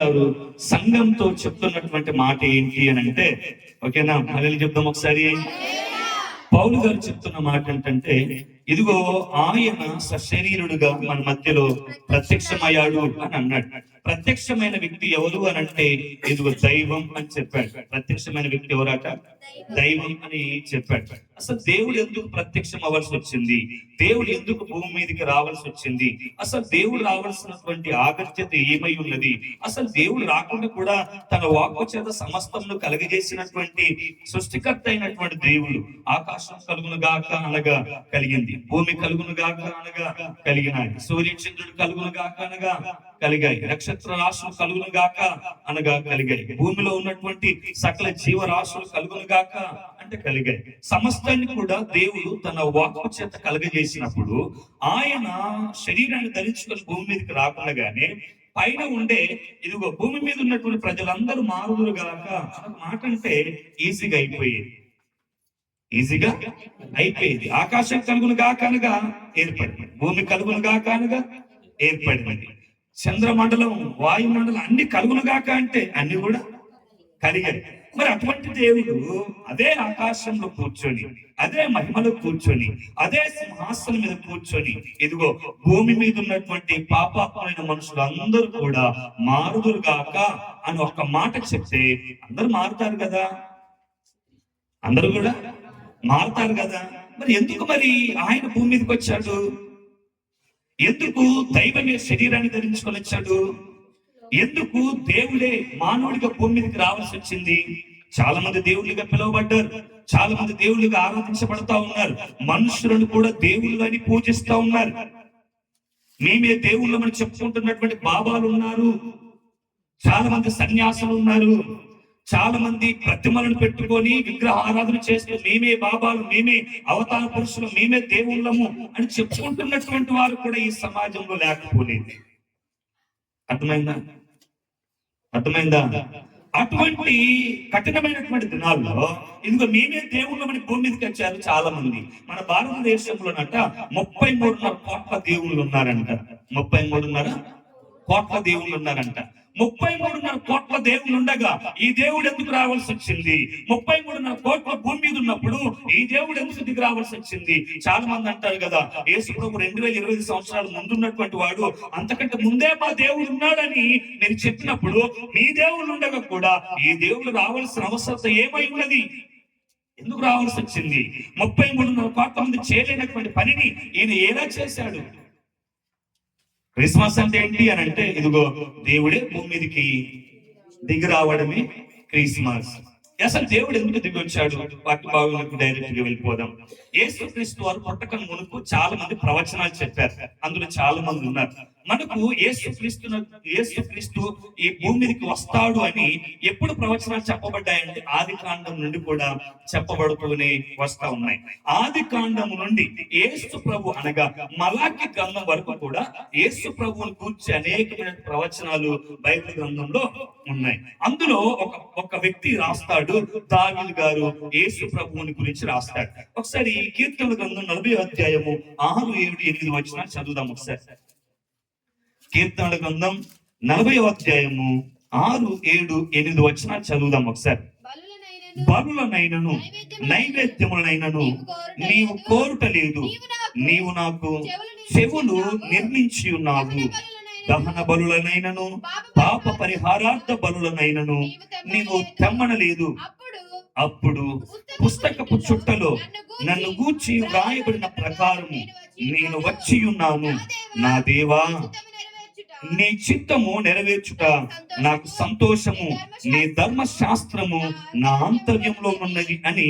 గారు సంఘంతో చెప్తున్నటువంటి మాట ఏంటి అని అంటే, ఓకేనా, మళ్ళీ చెప్దాం ఒకసారి. పౌలు గారు చెప్తున్న మాట ఏంటంటే, ఇదిగో ఆయన సశరీరుడుగా మన మధ్యలో ప్రత్యక్షమయ్యాడు అని అన్నాడు. ప్రత్యక్షమైన వ్యక్తి ఎవరు అని అంటే, ఇదిగో దైవం అని చెప్పాడు. ప్రత్యక్షమైన వ్యక్తి ఎవరట? దైవం అని చెప్పాడు. అసలు దేవుడు ఎందుకు ప్రత్యక్షం అవ్వాల్సి వచ్చింది? దేవుడు ఎందుకు భూమి మీదకి రావాల్సి వచ్చింది? అసలు దేవుడు రావాల్సినటువంటి ఆగత్యత ఏమై ఉన్నది? అసలు దేవుడు రాకుండా కూడా తన వాక్కు చేత సమస్తమును కలుగజేసినటువంటి సృష్టికర్త అయినటువంటి దేవుడు, ఆకాశం కలుగును గాక అనగా కలిగింది, భూమి కలుగును గాక అనగా కలిగినాయి, సూర్యచంద్రుడు కలుగును గాక అనగా కలిగాయి, నక్షత్ర రాశులు కలుగును గాక అనగా కలిగాయి, భూమిలో ఉన్నటువంటి సకల జీవరాశులు కలుగును గాక అంటే కలిగాయి. సమస్తాన్ని కూడా దేవుడు తన వాక్కు చేత కలుగజేసినప్పుడు ఆయన శరీరాన్ని ధరించుకొని భూమి మీదకి రాకుండానే పైన ఉండే ఇదిగో భూమి మీద ఉన్నటువంటి ప్రజలందరూ మారుదురు గాక మాట అంటే ఈజీగా అయిపోయేది. ఆకాశం కలుగును గాక అనగా ఏర్పడింది, భూమి కలుగును గాక అనగా ఏర్పడింది, చంద్రమండలం వాయుమండలం అన్ని కలుగును గాక అంటే అన్ని కూడా కలిగాయి. మరి అటువంటి దేవుడు అదే ఆకాశంలో కూర్చొని, అదే మహిమలో కూర్చొని, అదే సింహాసనం మీద కూర్చొని, ఇదిగో భూమి మీద ఉన్నటువంటి పాపాత్మైన మనుషులు అందరూ కూడా మారుదురు గాక అని ఒక్క మాట చెప్తే అందరూ మారుతారు కదా, అందరూ కూడా మారుతారు కదా. మరి ఎందుకు మరి ఆయన భూమి మీదకి వచ్చాడు? ఎందుకు దైవమే శరీరాన్ని ధరించుకొని వచ్చాడు? ఎందుకు దేవుడే మానవుడిగా భూమి మీదకి రావాల్సి వచ్చింది? చాలా మంది దేవుళ్ళుగా పిలువబడ్డారు, చాలా మంది దేవుళ్ళుగా ఆరాధించబడతా ఉన్నారు, మనుషులను కూడా దేవుళ్ళు అని పూజిస్తా ఉన్నారు. మేమే దేవుళ్ళమని చెప్పుకుంటున్నటువంటి బాబాలు ఉన్నారు, చాలా మంది సన్యాసులు ఉన్నారు, చాలా మంది ప్రతిమలను పెట్టుకొని విగ్రహ ఆరాధన చేస్తూ మేమే బాబాలు, మేమే అవతార పురుషులు, మేమే దేవుళ్ళము అని చెప్పుకుంటున్నటువంటి వారు కూడా ఈ సమాజంలో లేకపోలేదు. అర్థమైందా? అటువంటి కఠినమైనటువంటి దినాల్లో ఇదిగో మేమే దేవుళ్ళమని భూమి మీదకి వచ్చారు చాలా మంది. మన భారతదేశంలోనట 33.5 కోట్ల దేవుళ్ళు ఉన్నారంట. 33.5 కోట్ల దేవుళ్ళు ఉన్నారంట. 33.5 కోట్ల దేవుళ్ళు ఉండగా ఈ దేవుడు ఎందుకు రావాల్సి వచ్చింది? 33.5 కోట్ల భూమి మీద ఉన్నప్పుడు ఈ దేవుడు ఎందుకు దిగి రావాల్సి వచ్చింది? చాలా మంది అంటారు కదా, యేసు ప్రభు 2025 సంవత్సరాల ముందు ఉన్నటువంటి వాడు, అంతకంటే ముందే మా దేవుడు ఉన్నాడని నేను చెప్పినప్పుడు మీ దేవుళ్ళు ఉండగా కూడా ఈ దేవుడు రావాల్సిన అవసరం ఏమై ఉన్నది? ఎందుకు రావాల్సి వచ్చింది? 33.5 కోట్ల మంది చేయలేనటువంటి పనిని ఈయన ఎలా చేశాడు? క్రిస్మస్ అంటే ఏంటి అని అంటే, ఇదిగో దేవుడే భూమి మీదకి దిగి రావడమే క్రిస్మస్. అసలు దేవుడు ఎందుకు దిగి వచ్చాడు? వాటి భాగంలోకి డైరెక్ట్ గా వెళ్ళిపోదాం. యేసుక్రీస్తు వారు పుట్టక మునుపు చాలా మంది ప్రవచనాలు చెప్పారు, అందులో చాలా మంది ఉన్నారు. మనకు యేసుక్రీస్తు ఈ భూమి మీదకి వస్తాడు అని ఎప్పుడు ప్రవచనాలు చెప్పబడ్డాయంటే ఆది కాండం నుండి కూడా చెప్పబడుతూనే వస్తా ఉన్నాయి. ఆది కాండం నుండి యేసు ప్రభు అనగా మలాకి గ్రంథం వరకు కూడా యేసు ప్రభువుని గురించి అనేకమైన ప్రవచనాలు బైబిల్ గ్రంథంలో ఉన్నాయి. అందులో ఒక వ్యక్తి రాస్తాడు, దావీదు గారు యేసు ప్రభువుని గురించి రాస్తాడు. ఒకసారి కీర్తనల గ్రంథం 40వ అధ్యాయము 6, 7, 8 వచనాలు చదువుదాం ఒకసారి. కీర్తనల గ్రంథం 40వ అధ్యాయము 6, 7, 8 వచనాలు చదువుదాం ఒకసారి. బలులనైనను నైవేద్యములనైనను నీవు కోరుట లేదు, నీవు నాకు చెవులు నిర్మించి ఉన్నావు. దహన బలులనైనను పాప పరిహారార్థ బలులనైనను నీవు తెమ్మనలేదు. అప్పుడు పుస్తకపు చుట్టలో నన్ను గూర్చి వ్రాయబడిన ప్రకారము నేను వచ్చి ఉన్నాను. నా దేవా, నీ చిత్తము నెరవేర్చుట నాకు సంతోషము, నీ ధర్మశాస్త్రము నా ఆంతర్యంలో ఉన్నది అని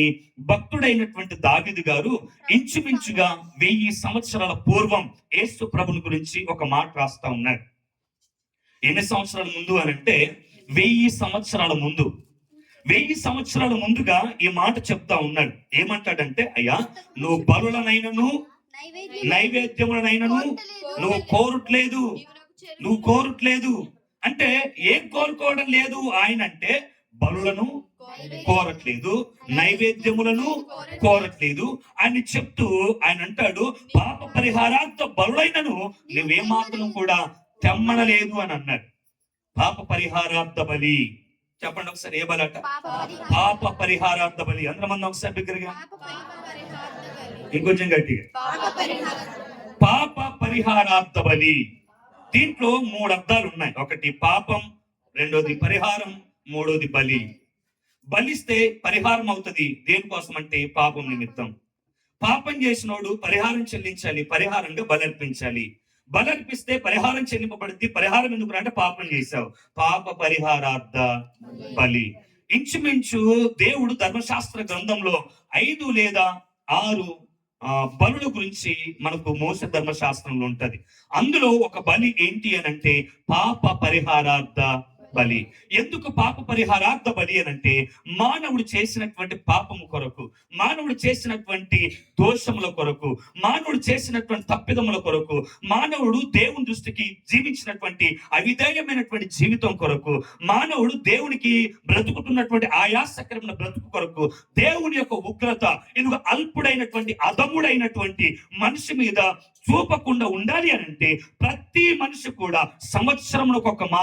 భక్తుడైనటువంటి దావీదు గారు ఇంచుమించుగా 1000 సంవత్సరాల పూర్వం యేసు ప్రభుని గురించి ఒక మాట రాస్తా ఉన్నాడు. ఎన్ని సంవత్సరాల ముందు అని అంటే 1000 సంవత్సరాల ముందు. 1000 సంవత్సరాల ముందుగా ఈ మాట చెప్తా ఉన్నాడు. ఏమంటాడంటే, అయ్యా, నువ్వు బలులనైనను నైవేద్యములనైనను నువ్వు కోరట్లేదు అంటే ఏం కోరుకోవడం లేదు ఆయన అంటే, బలులను కోరట్లేదు, నైవేద్యములను కోరట్లేదు అని చెప్తూ ఆయన అంటాడు, పాప పరిహారార్థ బలులైనను నువ్వేమాత్రం కూడా తెమ్మనలేదు అని అన్నాడు. పాప పరిహారార్థ బలి. చెప్పండి ఒకసారి, ఏ బలి అట? పాప పరిహారార్థ బలి. అందరం ఒకసారి బిగ్గరగా, ఇంకొంచెం గట్టిగా. పాప పరిహారార్థ బలి. దీంట్లో 3 అర్థాలు ఉన్నాయి. ఒకటి పాపం, రెండోది పరిహారం, మూడోది బలి. బలిస్తే పరిహారం అవుతుంది. దేనికోసం అంటే పాపం నిమిత్తం. పాపం చేసినోడు పరిహారం చెల్లించాలి, పరిహారంగా బలర్పించాలి. బలర్పిస్తే పరిహారం చెల్లింపబడింది. పరిహారం ఎందుకు అంటే పాపం చేశావు, పాప పరిహారార్థ బలి. ఇంచుమించు దేవుడు ధర్మశాస్త్ర గ్రంథంలో 5 లేదా 6 బలుల గురించి మనకు మోసే ధర్మశాస్త్రంలో ఉంటది. అందులో ఒక బలి ఏంటి అని అంటే పాప పరిహారార్థ బలి. ఎందుకు పాప పరిహారార్థ బలి అని అంటే మానవుడు చేసినటువంటి పాపము కొరకు, మానవుడు చేసినటువంటి దోషముల కొరకు, మానవుడు చేసినటువంటి తప్పిదముల కొరకు, మానవుడు దేవుని దృష్టికి జీవించినటువంటి అవిధేయమైనటువంటి జీవితం కొరకు, మానవుడు దేవునికి బ్రతుకుతున్నటువంటి ఆయాసకరమైన బ్రతుకు కొరకు, దేవుని యొక్క ఉగ్రత ఇదిగో అల్పుడైనటువంటి అధముడైనటువంటి మనిషి మీద చూపకుండా ఉండాలి అని అంటే ప్రతి మనిషి కూడా సంవత్సరములకు ఒక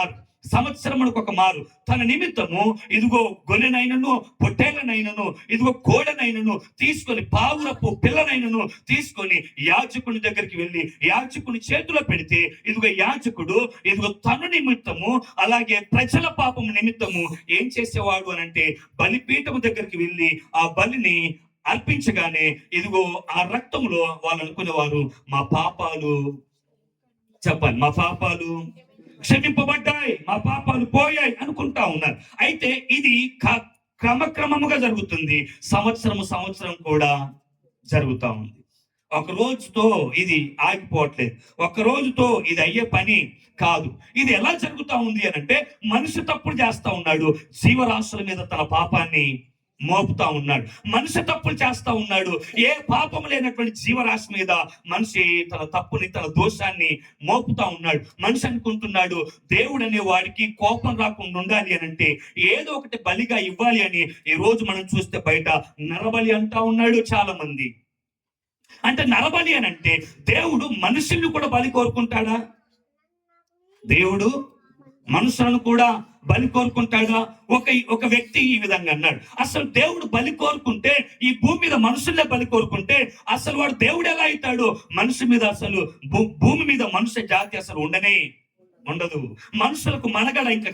మారు తన నిమిత్తము ఇదిగో గొర్రెనైనను, పొట్టేలనైనను, ఇదిగో కోడనైనను తీసుకొని, పావురపు పిల్లనైనను తీసుకొని యాజకుని దగ్గరికి వెళ్ళి యాజకుని చేతిలో పెడితే ఇదిగో యాజకుడు ఇదిగో తన నిమిత్తము అలాగే ప్రజల పాపము నిమిత్తము ఏం చేసేవాడు అని అంటే బలిపీఠము దగ్గరికి వెళ్ళి ఆ బలిని అర్పించగానే ఇదిగో ఆ రక్తంలో వాళ్ళు అనుకునేవారు, మా పాపాలు క్షమింపబడ్డాయి, మా పాపాలు పోయాయి అనుకుంటా ఉన్నారు. అయితే ఇది క్రమక్రమముగా జరుగుతుంది. సంవత్సరం కూడా జరుగుతా ఉంది. ఒక రోజుతో ఇది ఆగిపోవట్లేదు, ఒక రోజుతో ఇది అయ్యే పని కాదు. ఇది ఎలా జరుగుతా ఉంది అని అంటే మనిషి తప్పులు చేస్తా ఉన్నాడు, జీవరాశుల మీద తన పాపాన్ని మోపుతా ఉన్నాడు. మనిషి తప్పులు చేస్తా ఉన్నాడు, ఏ పాపం లేనటువంటి జీవరాశి మీద మనిషి తన తప్పుని, తన దోషాన్ని మోపుతా ఉన్నాడు. మనిషి అనుకుంటున్నాడు దేవుడు అనే వాడికి కోపం రాకుండా ఉండాలి అని అంటే ఏదో ఒకటి బలిగా ఇవ్వాలి అని. ఈ రోజు మనం చూస్తే బయట నరబలి అంటా ఉన్నాడు చాలా మంది. అంటే నరబలి అని అంటే దేవుడు మనుషుల్ని కూడా బలి కోరుకుంటాడా? దేవుడు మనుషులను కూడా బలి కోరుకుంటాడా? ఒక వ్యక్తి ఈ విధంగా అన్నాడు, అసలు దేవుడు బలి కోరుకుంటే, ఈ భూమి మీద మనుషులే బలి కోరుకుంటే అసలు వాడు దేవుడు ఎలా అవుతాడు? మనిషి మీద అసలు భూమి మీద మనుష్య జాతి అసలు ఉండదు. మనుషులకు మనగడ ఇంకా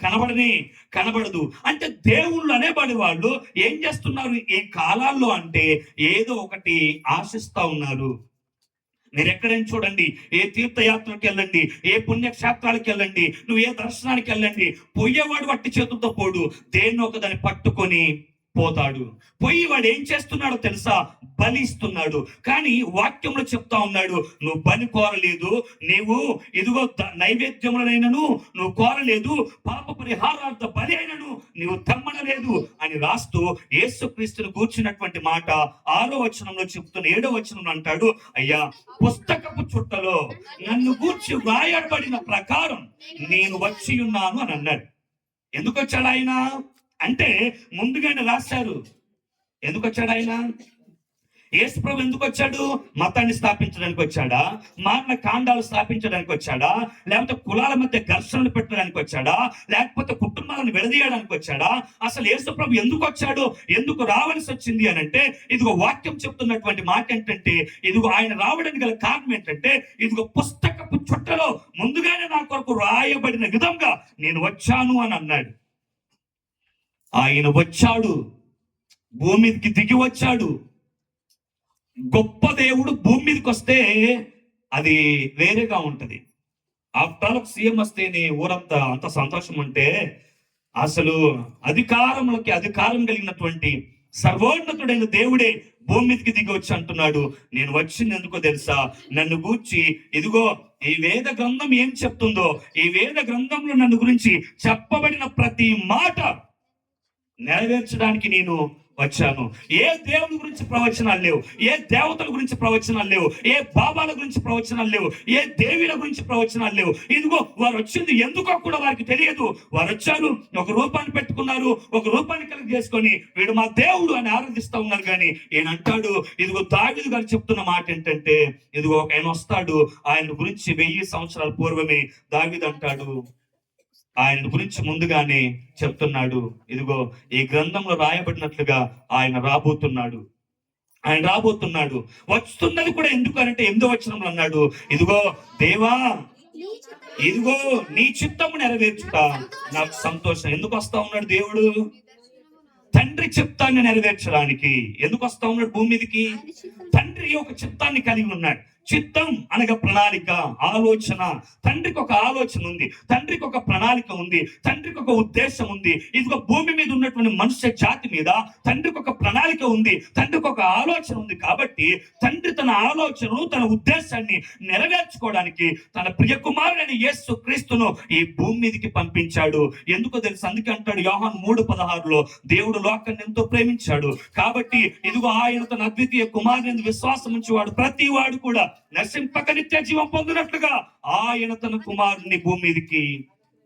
కనబడదు. అంటే దేవుళ్ళు అనేబడి వాళ్ళు ఏం చేస్తున్నారు ఈ కాలాల్లో అంటే ఏదో ఒకటి ఆశిస్తా ఉన్నారు. మీరు ఎక్కడైనా చూడండి, ఏ తీర్థయాత్రలకు వెళ్ళండి, ఏ పుణ్యక్షేత్రాలకు వెళ్ళండి, నువ్వు ఏ దర్శనానికి వెళ్ళండి, పోయేవాడు వట్టి చేతులతో పోడు, దేన్ని ఒకదాన్ని పట్టుకొని పోతాడు. పోయి వాడు ఏం చేస్తున్నాడో తెలుసా? బలి ఇస్తున్నాడు. కానీ వాక్యంలో చెప్తా ఉన్నాడు, నువ్వు బలి కోరలేదు, నీవు ఇదిగో నైవేద్యములనైనను నువ్వు కోరలేదు, పాప పరిహారార్థ బలి అయినను నీవు తెమ్మనలేదు అని రాస్తూ యేసుక్రీస్తును గూర్చినటువంటి మాట 6వ వచనంలో చెప్తున్న 7వ వచనంలో అంటాడు, అయ్యా పుస్తకపు చుట్టలో నన్ను గూర్చి వ్రాయబడిన ప్రకారం నేను వచ్చి ఉన్నాను అని అన్నాడు. ఎందుకు వచ్చాడు ఆయన అంటే ముందుగానే రాశారు. ఎందుకు వచ్చాడు ఆయన? యేసు ప్రభు ఎందుకు వచ్చాడు? మతాన్ని స్థాపించడానికి వచ్చాడా? మారణ కాండాలు స్థాపించడానికి వచ్చాడా? లేకపోతే కులాల మధ్య ఘర్షణలు పెట్టడానికి వచ్చాడా? లేకపోతే కుటుంబాలను విడదీయడానికి వచ్చాడా? అసలు యేసు ప్రభు ఎందుకు వచ్చాడు, ఎందుకు రావాల్సి వచ్చింది అని అంటే ఇదిగో వాక్యం చెప్తున్నటువంటి మాట ఏంటంటే ఇదిగో ఆయన రావడానికి గల కారణం ఏంటంటే ఇదిగో పుస్తకపు చుట్టలో ముందుగానే నా కొరకు రాయబడిన విధంగా నేను వచ్చాను అని అన్నాడు. ఆయన వచ్చాడు, భూమికి దిగి వచ్చాడు. గొప్ప దేవుడు భూమి మీదకి వస్తే అది వేరేగా ఉంటది. ఆఫ్టర్ ఒక సీఎం వస్తేనే ఊరంతా అంత సంతోషం అంటే అసలు అధికారం కలిగినటువంటి సర్వోన్నతుడైన దేవుడే భూమి మీదకి దిగి వచ్చి అంటున్నాడు, నేను వచ్చింది ఎందుకో తెలుసా? నన్ను గూర్చి ఇదిగో ఈ వేద గ్రంథం ఏం చెప్తుందో, ఈ వేద గ్రంథంలో నన్ను గురించి చెప్పబడిన ప్రతి మాట నెరవేర్చడానికి నేను వచ్చాను. ఏ దేవుని గురించి ప్రవచనాలు లేవు, ఏ దేవతల గురించి ప్రవచనాలు లేవు, ఏ బాబాల గురించి ప్రవచనాలు లేవు, ఏ దేవీల గురించి ప్రవచనాలు లేవు. ఇదిగో వారు వచ్చింది ఎందుకో కూడా వారికి తెలియదు. వారు వచ్చారు, ఒక రూపాన్ని పెట్టుకున్నారు, ఒక రూపాన్ని కలిగి చేసుకొని వీడు మా దేవుడు అని ఆరాధిస్తూ ఉన్నారు. కానీ ఈయన అంటాడు, ఇదిగో దావీదు గారు చెప్తున్న మాట ఏంటంటే ఇదిగో ఆయన వస్తాడు, ఆయన గురించి 1000 సంవత్సరాల పూర్వమే దావీదు అంటాడు, ఆయన గురించి ముందుగానే చెప్తున్నాడు. ఇదిగో ఈ గ్రంథంలో రాయబడినట్లుగా ఆయన రాబోతున్నాడు. ఆయన రాబోతున్నాడు. వస్తున్నది కూడా ఎందుకు అంటే 8వ వచనంలో అన్నాడు, ఇదిగో దేవా, ఇదిగో నీ చిత్తము నెరవేర్చుట నాకు సంతోషం. ఎందుకు వస్తా ఉన్నాడు దేవుడు? తండ్రి చిత్తాన్ని నెరవేర్చడానికి ఎందుకు వస్తా ఉన్నాడు భూమి మీదకి? తండ్రి ఒక చిత్తాన్ని కలిగి ఉన్నాడు. చిత్తం అనగా ప్రణాళిక, ఆలోచన. తండ్రికి ఒక ఆలోచన ఉంది, తండ్రికి ఒక ప్రణాళిక ఉంది, తండ్రికి ఒక ఉద్దేశం ఉంది. ఇదిగో భూమి మీద ఉన్నటువంటి మనుష్య జాతి మీద తండ్రికి ఒక ప్రణాళిక ఉంది, తండ్రికి ఒక ఆలోచన ఉంది. కాబట్టి తండ్రి తన ఆలోచనను, తన ఉద్దేశాన్ని నెరవేర్చుకోవడానికి తన ప్రియ కుమారుడైన యేసు క్రీస్తును ఈ భూమి మీదకి పంపించాడు. ఎందుకో తెలుసు? అందుకే అంటాడు యోహాను 3:16లో, దేవుడు లోకాన్ని ఎంతో ప్రేమించాడు కాబట్టి ఇదిగో ఆయన తన అద్వితీయ కుమారుని విశ్వాసం ఉంచేవాడు ప్రతి వాడు కూడా నశింపక నిత్య జీవం పొందినట్లుగా ఆయన తన కుమారుని భూమి మీదకి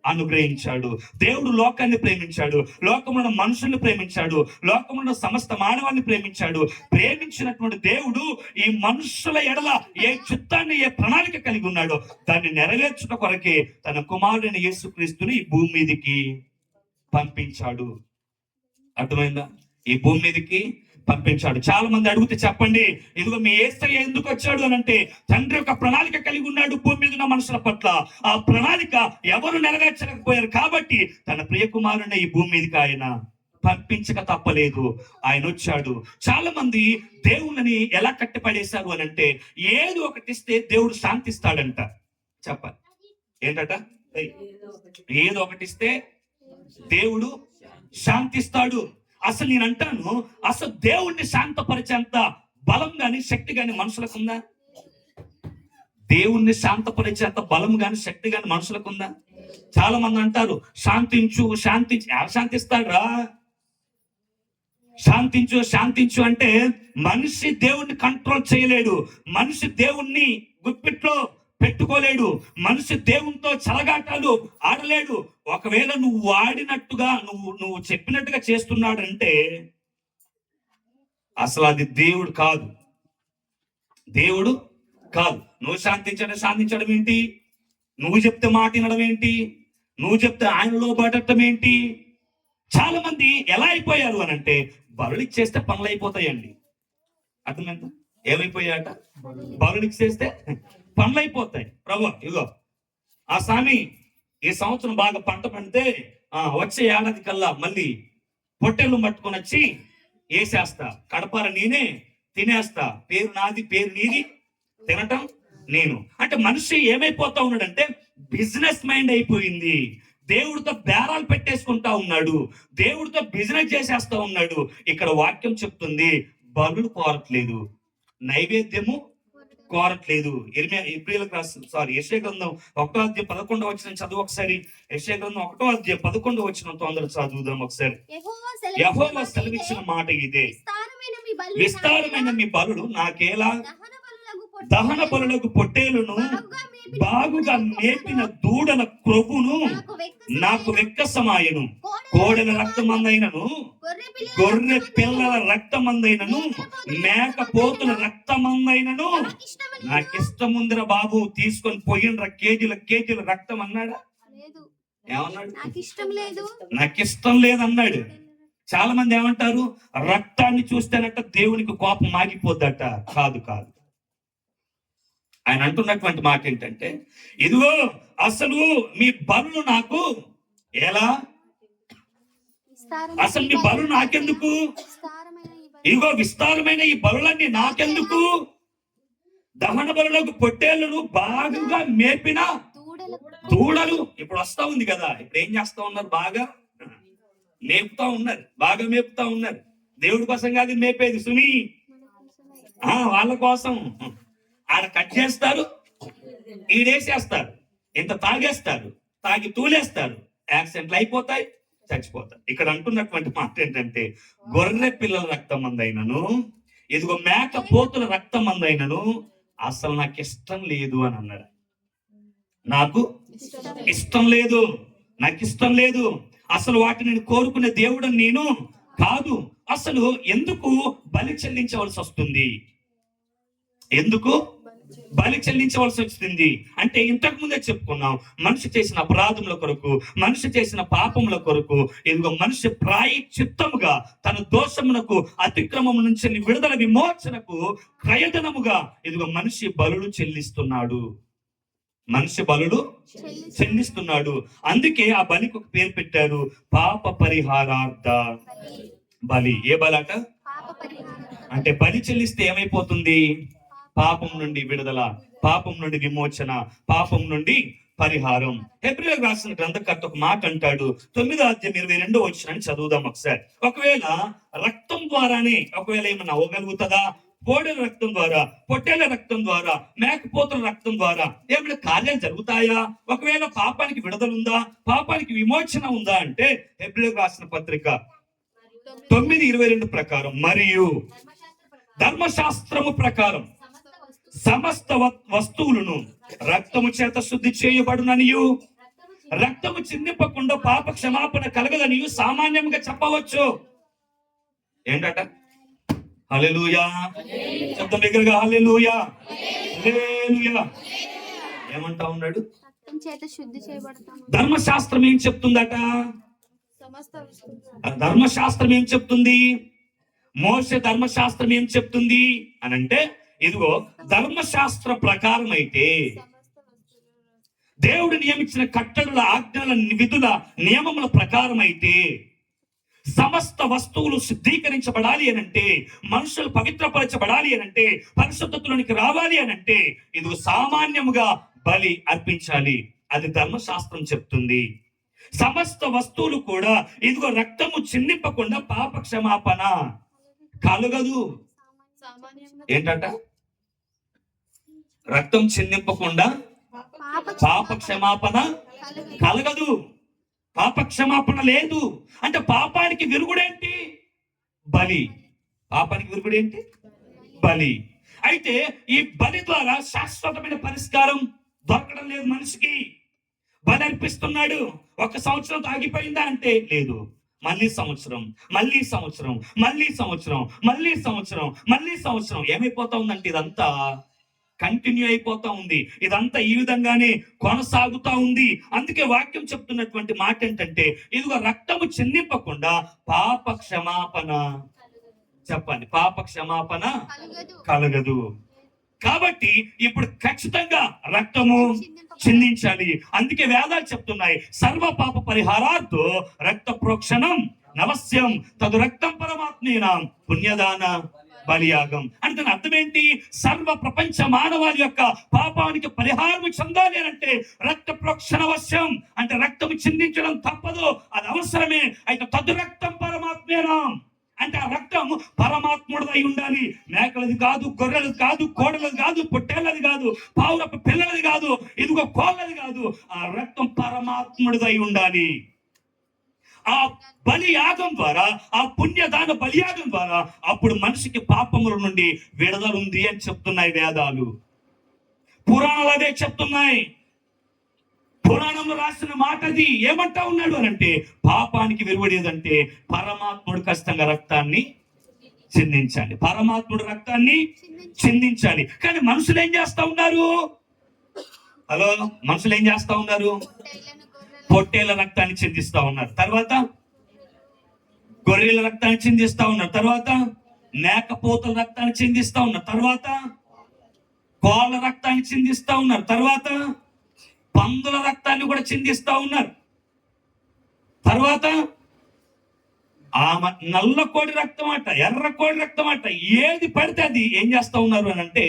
అనుగ్రహించాడు. దేవుడు లోకాన్ని ప్రేమించాడు, లోకమున్న మనుషుల్ని ప్రేమించాడు, లోకమున్న సమస్త మానవాన్ని ప్రేమించాడు. ప్రేమించినటువంటి దేవుడు ఈ మనుషుల ఎడల ఏ చిత్తాన్ని, ఏ ప్రణాళిక కలిగి ఉన్నాడో దాన్ని నెరవేర్చుట కొరకే తన కుమారుడైన యేసుక్రీస్తుని ఈ భూమి మీదకి పంపించాడు. అర్థమైందా? ఈ భూమి మీదకి పంపించాడు. చాలా మంది అడిగితే చెప్పండి, ఇదిగో మీ యేసయ్య ఎందుకు వచ్చాడు అని అంటే, తండ్రి ఒక ప్రణాళిక కలిగి ఉన్నాడు భూమి మీద ఉన్న మనుషుల పట్ల. ఆ ప్రణాళిక ఎవరు నెరవేర్చలేకపోయారు కాబట్టి తన ప్రియ కుమారుని ఈ భూమి మీదకి ఆయన పంపించక తప్పలేదు. ఆయన వచ్చాడు. చాలా మంది దేవుళ్ళని ఎలా కట్టిపడేశారు అని అంటే, ఏది ఒకటి ఇస్తే దేవుడు శాంతిస్తాడంట. చెప్పాలి ఏంటట? ఏదో ఒకటి ఇస్తే దేవుడు శాంతిస్తాడు. అసలు నేను అంటాను, అసలు దేవుణ్ణి శాంతపరిచేంత బలం గాని శక్తి గాని మనుషులకు ఉందా? దేవుణ్ణి శాంతపరిచేంత బలం గాని శక్తి గాని మనుషులకు ఉందా? చాలా మంది అంటారు శాంతించు శాంతించు. శాంతిస్తాడురా? శాంతించు శాంతించు అంటే మనిషి దేవుణ్ణి కంట్రోల్ చేయలేడు, మనిషి దేవుణ్ణి గుప్పిట్లో పెట్టుకోలేడు, మనిషి దేవునితో చలగాటాలు ఆడలేడు. ఒకవేళ నువ్వు వాడినట్టుగా నువ్వు చెప్పినట్టుగా చేస్తున్నాడంటే అసలు అది దేవుడు కాదు, దేవుడు కాదు. నువ్వు శాంతించడం ఏంటి? నువ్వు చెప్తే మాట వినడం ఏంటి? నువ్వు చెప్తే ఆయనలో పడటం ఏంటి? చాలా మంది ఎలా అయిపోయారు అని అంటే, బలులు ఇచ్చేస్తే పనులు అయిపోతాయండి. అర్థమైందా? ఏమైపోయాట? బలులు ఇచ్చేస్తే పనులు అయిపోతాయి. ప్రభు ఇగో ఆ స్వామి ఈ సంవత్సరం బాగా పంట పండితే వచ్చే ఏడాది కల్లా మళ్ళీ పొట్టెలు పట్టుకొని వచ్చి వేసేస్తా, కడపార నేనే తినేస్తా, పేరు నాది పేరు నీది, తినటం నేను. అంటే మనిషి ఏమైపోతా ఉన్నాడంటే బిజినెస్ మైండ్ అయిపోయింది. దేవుడితో బేరాలు పెట్టేసుకుంటా ఉన్నాడు, దేవుడితో బిజినెస్ చేసేస్తా ఉన్నాడు. ఇక్కడ వాక్యం చెప్తుంది బలులు కోరట్లేదు, నైవేద్యము కోరట్లేదు. యెషయా గ్రంథం 1:11 చదువు ఒకసారి. యెషయా గ్రంథం 1:11 అందరూ చదువుదాం ఒకసారి. యెహోవా సెలవిచ్చిన మాట ఇదే, విస్తారమైన మీ బలులు నాకేలా, దహన బలులకు పొట్టేలును, బాగుగా మేపిన దూడల క్రొవ్వును నాకు వెక్కసమాయను. కోడెల రక్తమందైనను, గొర్రె పిల్లల రక్తమందైనను, మేకపోతుల రక్తమందైనను నాకిష్టముందిరా బాబు, తీసుకొని పోయినరా కేజీల రక్తం అన్నాడా? ఏమన్నాడు? నాకిష్టం లేదన్నాడు. చాలా మంది ఏమంటారు, రక్తాన్ని చూస్తేనట దేవునికి కోపం ఆగిపోద్దట. కాదు కాదు. ఆయన అంటున్నటువంటి మాట ఏంటంటే, ఇదిగో అసలు మీ బలులు నాకు ఎలా, అసలు మీ బలు నాకెందుకు? ఇదిగో విస్తారమైన ఈ బలులన్నీ నాకెందుకు? దహన బలులకు పొట్టేళ్లను బాగా మేపిన దూడలు. ఇప్పుడు వస్తా ఉంది కదా, ఇప్పుడు ఏం చేస్తా ఉన్నారు? బాగా మేపుతా ఉన్నారు, బాగా మేపుతా ఉన్నారు. దేవుడి కోసం కాదు మేపేది సుమి, వాళ్ళ కోసం. ఆడ కట్ చేస్తారు, ఈడేసేస్తారు, ఇంత తాగేస్తారు, తాగి తూలేస్తారు, యాక్సిడెంట్లు అయిపోతాయి, చచ్చిపోతారు. ఇక్కడ అంటున్నటువంటి మాట ఏంటంటే, గొర్రె పిల్లల రక్తం మందైనను, ఇదిగో మేక పోతుల రక్తం మందైనను అసలు నాకు ఇష్టం లేదు అని అన్నాడు. నాకు ఇష్టం లేదు, నాకు ఇష్టం లేదు. అసలు వాటిని నేను కోరుకునే దేవుడు నేను కాదు. అసలు ఎందుకు బలి చెల్లించవలసి వస్తుంది? ఎందుకు బలి చెల్లించవలసి వచ్చింది. అంటే ఇంతకు ముందే చెప్పుకున్నాం, మనిషి చేసిన అపరాధముల కొరకు, మనిషి చేసిన పాపముల కొరకు, ఇదిగో మనిషి ప్రాయశ్చిత్తముగా తన దోషమునకు, అతిక్రమం నుంచి విడుదల విమోచనకు క్రయధనముగా ఇదిగో మనిషి బలులు చెల్లిస్తున్నాడు. మనిషి బలులు చెల్లిస్తున్నాడు. అందుకే ఆ బలికి ఒక పేరు పెట్టారు, పాప పరిహారార్థ బలి. ఏ బలట? అంటే బలి చెల్లిస్తే ఏమైపోతుంది? పాపం నుండి విడుదల, పాపం నుండి విమోచన, పాపం నుండి పరిహారం. హెబ్రీయులకు రాసిన గ్రంథకర్త ఒక మాట అంటాడు, 9వ అధ్యాయం 22వ వచనాన్ని చదువుదాం ఒకసారి. ఒకవేళ రక్తం ద్వారానే ఒకవేళ ఏమన్నా అవ్వగలుగుతుందా? కోడెల రక్తం ద్వారా, పొట్టేల రక్తం ద్వారా, మేకపోతుల రక్తం ద్వారా ఏమైనా కార్యాలు జరుగుతాయా? ఒకవేళ పాపానికి విడుదల ఉందా? పాపానికి విమోచన ఉందా అంటే హెబ్రీయులకు రాసిన పత్రిక 9:22 ప్రకారం, మరియు ధర్మశాస్త్రము ప్రకారం సమస్త వస్తువులను రక్తము చేత శుద్ధి చేయబడుననియు, రక్తము చిందింపకుండా పాప క్షమాపణ కలగదనియు సామాన్యంగా చెప్పవచ్చు. ఏంటట? హల్లెలూయా. శబ్దం దగ్గరగా హల్లెలూయా, హల్లెలూయా. ఏమంటా ఉన్నాడు? ధర్మశాస్త్రం ఏం చెప్తుందట? ధర్మశాస్త్రం ఏం చెప్తుంది? మోషే ధర్మశాస్త్రం ఏం చెప్తుంది అనంటే, ఇదిగో ధర్మశాస్త్ర ప్రకారం అయితే, దేవుడు నియమించిన కట్టడల, ఆజ్ఞల, విధుల, నియమముల ప్రకారం అయితే సమస్త వస్తువులు శుద్ధీకరించబడాలి అనంటే, మనుషులు పవిత్రపరచబడాలి అనంటే, పరిశుద్ధతలోనికి రావాలి అనంటే ఇదిగో సామాన్యముగా బలి అర్పించాలి. అది ధర్మశాస్త్రం చెప్తుంది. సమస్త వస్తువులు కూడా ఇదిగో రక్తము చిందింపకుండా పాప క్షమాపణ కలగదు. ఏంటంట? రక్తం చిందింపకుండా పాప క్షమాపణ కలగదు. పాప క్షమాపణ లేదు. అంటే పాపానికి విరుగుడేంటి? బలి. పాపానికి విరుగుడేంటి? బలి. అయితే ఈ బలి ద్వారా శాశ్వతమైన పరిష్కారం దొరకడం లేదు మనిషికి. బలి అర్పిస్తున్నాడు, 1 సంవత్సరం ఆగిపోయిందా అంటే లేదు. మళ్ళీ సంవత్సరం, మళ్ళీ సంవత్సరం, మళ్ళీ సంవత్సరం, మళ్ళీ సంవత్సరం, మళ్ళీ సంవత్సరం. ఏమైపోతా ఉందంటే ఇదంతా కంటిన్యూ అయిపోతా ఉంది. ఇదంతా ఈ విధంగానే కొనసాగుతా ఉంది. అందుకే వాక్యం చెప్తున్నటువంటి మాట ఏంటంటే, ఇదిగో రక్తము చిందింపకుండా పాప క్షమాపణ, చెప్పండి, పాప క్షమాపణ కలగదు. కాబట్టి ఇప్పుడు ఖచ్చితంగా రక్తము చిందించాలి. అందుకే వేదాలు చెప్తున్నాయి, సర్వ పాప పరిహారార్థో రక్త ప్రోక్షణం నవస్యం తదు రక్తం పరమాత్మేనాం పుణ్యదాన బలియాగం. అంటే దాని అర్థం ఏంటి? సర్వ ప్రపంచ మానవాళి యొక్క పాపానికి పరిహారం చెందాలి అంటే రక్త ప్రోక్షణ అవశ్యం. అంటే రక్తం చిందించడం తప్పదు, అది అవసరమే. అయితే తదు రక్తం పరమాత్మేనాం అంటే ఆ రక్తం పరమాత్ముడిదై ఉండాలి. మేకలది కాదు, గొర్రెలది కాదు, కోడలది కాదు, పొట్టేళ్ళది కాదు, పావురపు పిల్లలది కాదు, ఇదిగో కోళ్ళది కాదు. ఆ రక్తం పరమాత్ముడిదై ఉండాలి. ఆ బలియాగం ద్వారా, ఆ పుణ్యదాన బలియాగం ద్వారా అప్పుడు మనిషికి పాపముల నుండి విడుదల ఉంది అని చెప్తున్నాయి వేదాలు. పురాణాలు అదే చెప్తున్నాయి. పురాణంలో రాసిన మాట అది. ఏమంటా ఉన్నాడు అని అంటే, పాపానికి విరుగుడేదంటే పరమాత్ముడు ఖచ్చితంగా రక్తాన్ని చిందించాలి. పరమాత్ముడు రక్తాన్ని చిందించాలి. కానీ మనుషులు ఏం చేస్తా ఉన్నారు? హలో, మనుషులు ఏం చేస్తా ఉన్నారు? పొట్టేళ్ల రక్తాన్ని చిందిస్తా ఉన్నారు, తర్వాత గొర్రెల రక్తాన్ని చిందిస్తా ఉన్నారు, తర్వాత మేకపోతుల రక్తాన్ని చిందిస్తా ఉన్నారు, తర్వాత కోళ్ళ రక్తాన్ని చిందిస్తా ఉన్నారు, తర్వాత పందుల రక్తాన్ని కూడా చిందిస్తా ఉన్నారు, తర్వాత ఆ నల్ల కోడి రక్తం అట, ఎర్ర కోడి రక్తం అట, ఏది పడితే అది ఏం చేస్తా ఉన్నారు అని అంటే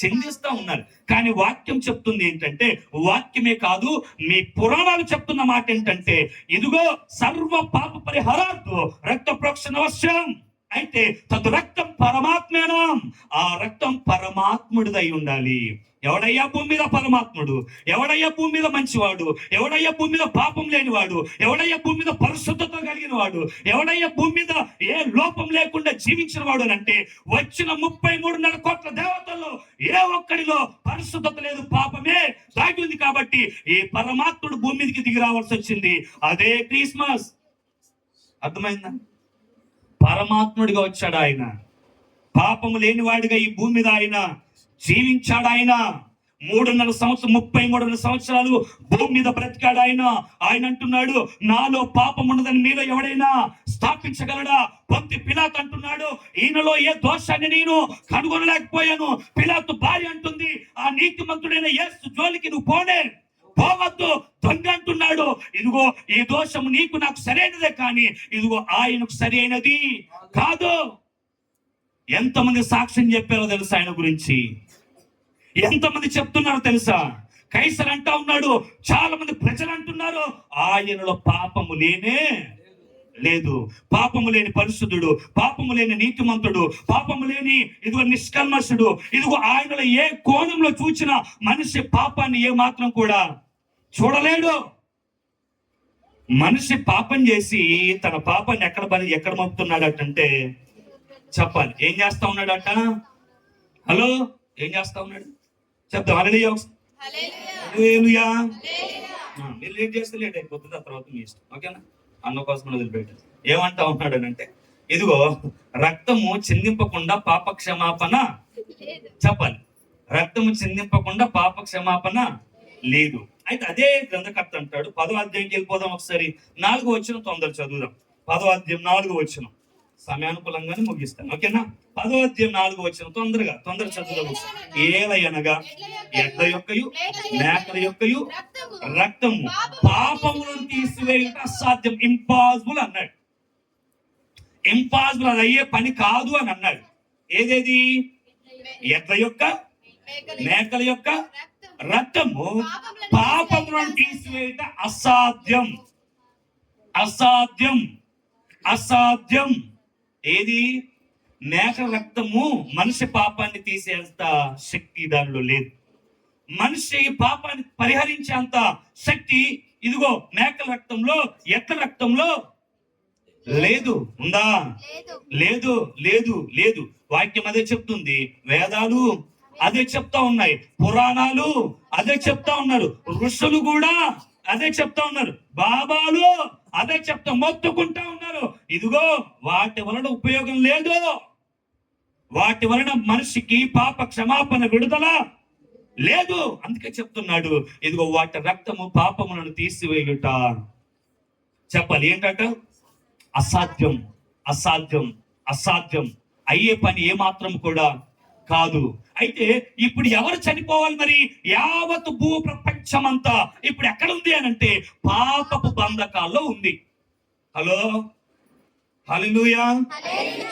చిందిస్తా ఉన్నారు. కానీ వాక్యం చెప్తుంది ఏంటంటే, వాక్యమే కాదు మీ పురాణాలు చెప్తున్న మాట ఏంటంటే, ఇదిగో సర్వ పాప పరిహారార్థో రక్త ప్రోక్షణ అవశ్యం. అయితే తదు రక్తం పరమాత్మేనాం, ఆ రక్తం పరమాత్ముడిదై ఉండాలి. ఎవడయ్యా భూమి మీద పరమాత్ముడు? ఎవడయ్యా భూమి మీద మంచివాడు? ఎవడయ్యా భూమి మీద పాపం లేనివాడు? ఎవడయ్యా భూమి మీద పరిశుద్ధత కలిగిన వాడు? ఎవడయ్యా భూమి మీద ఏ లోపం లేకుండా జీవించిన వాడు అంటే, వచ్చిన 33.5 కోట్ల దేవతల్లో ఏ ఒక్కడిలో పరిశుద్ధత లేదు, పాపమే దాగి ఉంది. కాబట్టి ఈ పరమాత్ముడు భూమి మీదకి దిగి రావాల్సి వచ్చింది. అదే క్రిస్మస్. అర్థమైందా? పరమాత్ముడిగా వచ్చాడు ఆయన, పాపము లేనివాడిగా ఈ భూమి మీద ఆయన జీవించాడు ఆయన. 3.5 సంవత్సరం 33 సంవత్సరాలు భూమి మీద బ్రతికాడు ఆయన. ఆయన అంటున్నాడు, నాలో పాపం ఉన్నదని మీలో ఎవడైనా స్థాపించగలడా? పొంతి పిలాతు అంటున్నాడు, ఈయనలో ఏ దోషాన్ని నేను కనుగొనలేకపోయాను. పిలాతు భార్య అంటుంది, ఆ నీతిమంతుడైన యేసు జోలికి నువ్వు పోవద్దు, దొంగ అంటున్నాడు. ఇదిగో ఈ దోషము నీకు నాకు సరైనదే, కానీ ఇదిగో ఆయనకు సరైనది కాదు. ఎంతమంది సాక్ష్యం చెప్పారో తెలుసా ఆయన గురించి? ఎంతమంది చెప్తున్నారో తెలుసా? కైసర్ అంటా ఉన్నాడు, చాలా మంది ప్రజలు అంటున్నారు, ఆయనలో పాపము లేనే లేదు. పాపము లేని పరిశుద్ధుడు, పాపము లేని నీతిమంతుడు, పాపము లేని ఇదిగో నిష్కల్మషుడు. ఇదిగో ఆయనలో ఏ కోణంలో చూసినా మనిషి పాపాన్ని ఏ మాత్రం కూడా చూడలేడు. మనిషి పాపం చేసి తన పాపాన్ని ఎక్కడ మోపుతున్నాడటంటే చెప్పాలి. ఏం చేస్తా ఉన్నాడట? హలో, ఏం చేస్తా ఉన్నాడు? చెప్తాం. హల్లెలూయా. మీరు లేట్ చేస్తే లేట్ అయిపోతుంది, ఆ తర్వాత మీ ఇష్టం. ఓకేనా? అన్న కోసం వదిలిపెట్టారు. ఏమంటా ఉన్నాడు అంటే, ఇదిగో రక్తము చిందింపకుండా పాప క్షమాపణ, చెప్పాలి, రక్తము చిందింపకుండా పాప క్షమాపణ లేదు. అయితే అదే గ్రంథకర్త అంటాడు, 10వ అధ్యాయంకి వెళ్ళిపోదాం ఒకసారి. 4వ వచనం తొందర చదువుదాం. 10వ అధ్యాయం 4వ వచనం, సమయానుకూలంగానే ముగిస్తాను. ఓకేనా? 10వ అధ్యాయం 4వ వచనం తొందర చదువుదాం. ఏలయనగా ఎడ్ల యొక్కయు మేకల యొక్కయు రక్తము పాపములను తీసివేయుట అసాధ్యం, ఇంపాసిబుల్ అన్నాడు. ఇంపాసిబుల్, అది అయ్యే పని కాదు అని అన్నాడు. ఏదేది? ఎడ్ల యొక్క మేకల యొక్క రక్తము పాపములను తీసివేయుట అసాధ్యం, అసాధ్యం, అసాధ్యం. ఏది? మేక రక్తము మనిషి పాపాన్ని తీసేంత శక్తి దానిలో లేదు. మనిషి పాపాన్ని పరిహరించేంత శక్తి ఇదిగో మేకల రక్తంలో, ఎట్ల రక్తంలో లేదు. ఉందా? లేదు, లేదు, లేదు. వాక్యం అదే చెప్తుంది, వేదాలు అదే చెప్తా ఉన్నాయి, పురాణాలు అదే చెప్తా ఉన్నారు, ఋషులు కూడా అదే చెప్తా ఉన్నారు, బాబాలు అదే చెప్తా మొత్తుకుంటా ఉన్నారు. ఇదిగో వాటి వలన ఉపయోగం లేదు. వాటి వలన మనిషికి పాప క్షమాపణ, విడుదల లేదు. అందుకే చెప్తున్నాడు, ఇదిగో వాటి రక్తము పాపములను తీసివేయుట, చెప్పాలి, ఏంటట? అసాధ్యం, అసాధ్యం, అసాధ్యం. అయ్యే పని ఏమాత్రం కూడా కాదు. అయితే ఇప్పుడు ఎవరు చనిపోవాలి మరి? యావత్ భూ ప్రపంచమంతా ఇప్పుడు ఎక్కడ ఉంది అని అంటే పాపపు బంధకాల్లో ఉంది. హలో, హల్లెలూయా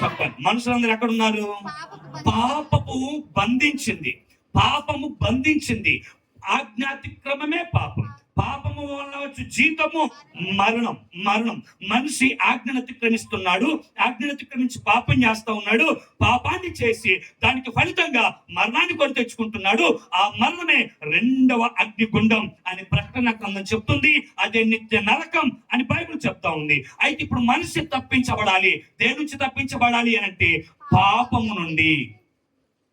చెప్పండి. మనుషులందరూ ఎక్కడ ఉన్నారు? పాపపు బంధించింది, పాపము బంధించింది. ఆజ్ఞాతిక్రమమే పాపం. పాపము వల్ల వచ్చి జీతము మరణం, మరణం. మనిషి ఆజ్ఞను అతిక్రమిస్తున్నాడు, ఆజ్ఞను అతిక్రమించి పాపం చేస్తా ఉన్నాడు. పాపాన్ని చేసి దానికి ఫలితంగా మరణాన్ని కొని తెచ్చుకుంటున్నాడు. ఆ మరణమే 2వ అగ్నిగుండం అని ప్రకటన గ్రంథం చెప్తుంది. అదే నిత్య నరకం అని బైబిల్ చెప్తా ఉంది. అయితే ఇప్పుడు మనిషి తప్పించబడాలి. దేని నుంచి తప్పించబడాలి అని అంటే పాపము నుండి.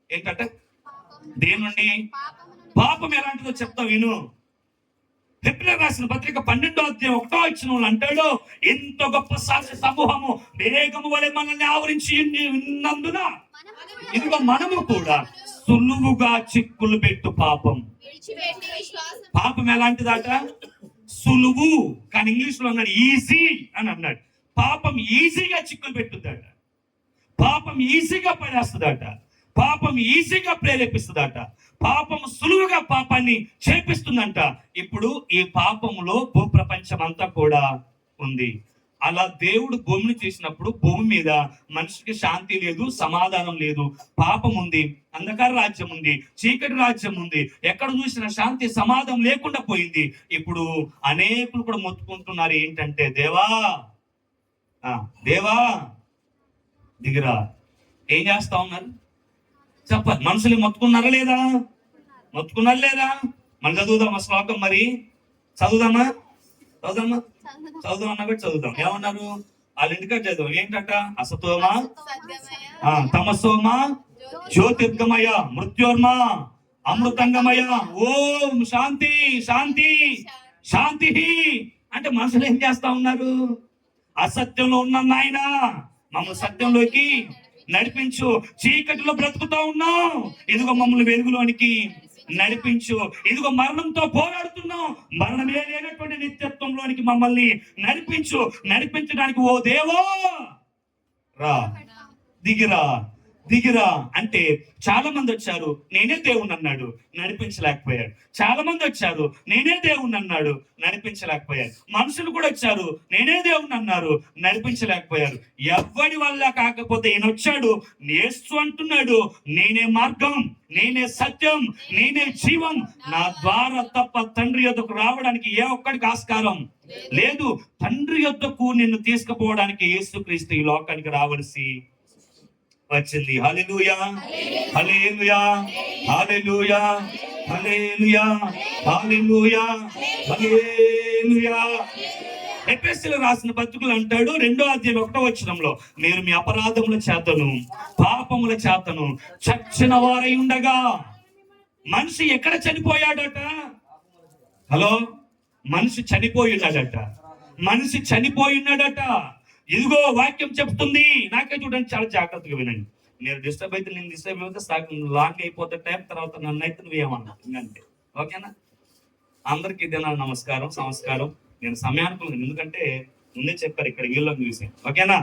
ఏంటంటే దేని నుండి? పాపం ఎలాంటిదో చెప్తా విను. హెబ్రీయులకు రాసిన పత్రిక 12వ అధ్యాయం 1వ వచనంలో అంటాడు, ఎంత గొప్ప సాక్షి సమూహము వేగము వలె మనల్ని ఆవరించి ఉన్నందున ఇదిగో మనము కూడా సులువుగా చిక్కులు పెట్టు పాపం. పాపం ఎలాంటిదట? సులువు. కానీ ఇంగ్లీష్ లో అన్నాడు ఈజీ అని అన్నాడు. పాపం ఈజీగా చిక్కులు పెట్టుదట, పాపం ఈజీగా పడేస్తుందట, పాపం ఈజీగా ప్రేరేపిస్తుందట, పాపము సులువుగా పాపాన్ని చేపిస్తుందంట. ఇప్పుడు ఈ పాపములో భూప్రపంచం అంతా కూడా ఉంది. అలా దేవుడు భూమిని చేసినప్పుడు భూమి మీద మనిషికి శాంతి లేదు, సమాధానం లేదు. పాపం ఉంది, అంధకార రాజ్యం ఉంది, చీకటి రాజ్యం ఉంది. ఎక్కడ చూసిన శాంతి సమాధానం లేకుండా పోయింది. ఇప్పుడు అనేకులు కూడా మొత్తుకుంటున్నారు, ఏంటంటే దేవా, దేవా దిగిరా. ఏం చేస్తా ఉన్నారు చెప్పాలి? మనుషులు మొత్తుకున్నారా లేదా? మొత్తుకున్నారా లేదా? మనం చదువుదామా శ్లోకం? మరి చదువుదామా? చదువుదాం అన్నట్టు చదువుదాం. ఏమన్నారు? వాళ్ళ ఇంటికాడ చదువు. ఏంటంట? అసతోమా తమసోమా జ్యోతిర్గమయ మృత్యోర్మా అమృతంగమయ ఓం శాంతి శాంతి శాంతి. అంటే మనుషులు ఏం చేస్తా ఉన్నారు? అసత్యంలో ఉన్న నాయన మమ్మల్ని సత్యంలోకి నడిపించు. చీకటిలో బ్రతుకుతా ఉన్నాం, ఇదిగో మమ్మల్ని వెలుగులోనికి నడిపించు. ఇదిగో మరణంతో పోరాడుతున్నాం, మరణమే లేనటువంటి నిత్యత్వంలోనికి మమ్మల్ని నడిపించు. నడిపించడానికి ఓ దేవా రా, దిగిరా దిగిరా అంటే చాలా మంది వచ్చారు, నేనే దేవుణ్ణి అన్నాడు, నడిపించలేకపోయాడు. చాలా మంది వచ్చారు, నేనే దేవుణ్ణి అన్నాడు, నడిపించలేకపోయారు. మనుషులు కూడా వచ్చారు, నేనే దేవుణ్ణి అన్నారు, నడిపించలేకపోయారు. ఎవరి వల్ల కాకపోతే ఈయన వచ్చాడు, యేసు అంటున్నాడు, నేనే మార్గం, నేనే సత్యం, నేనే జీవం, నా ద్వారా తప్ప తండ్రి యొద్దకు రావడానికి ఏ ఒక్కడికి ఆస్కారం లేదు. తండ్రి యొద్దకు నిన్ను తీసుకుపోవడానికి యేసుక్రీస్తు ఈ లోకానికి రావలసి వచ్చింది. హల్లెలూయా, హల్లెలూయా, హల్లెలూయా, హల్లెలూయా, హల్లెలూయా, హల్లెలూయా. ఎఫెసీయులకు రాసిన పత్రికలు అంటాడు 2వ అధ్యాయం 1వ వచనంలో, మీరు మీ అపరాధముల చేతను పాపముల చేతను చచ్చిన వారై ఉండగా. మనిషి ఎక్కడ చనిపోయాడట? హలో, మనిషి చనిపోయి ఉన్నాడట, మనిషి చనిపోయి ఉన్నాడట. ఇదిగో వాక్యం చెప్తుంది. నాకే చూడండి, చాలా జాగ్రత్తగా వినండి. మీరు డిస్టర్బ్ అయితే నేను డిస్టర్బ్ అయితే సగం లాంగ్ అయిపోతే టైం, తర్వాత నన్ను అయితే నువ్వేమన్నా ఇంకంతే. ఓకేనా? అందరికి ఇదేనా నమస్కారం, సంస్కారం. నేను సమయానుకూలంగా, ఎందుకంటే ముందే చెప్పారు ఇక్కడ వీళ్ళని చూసి. ఓకేనా?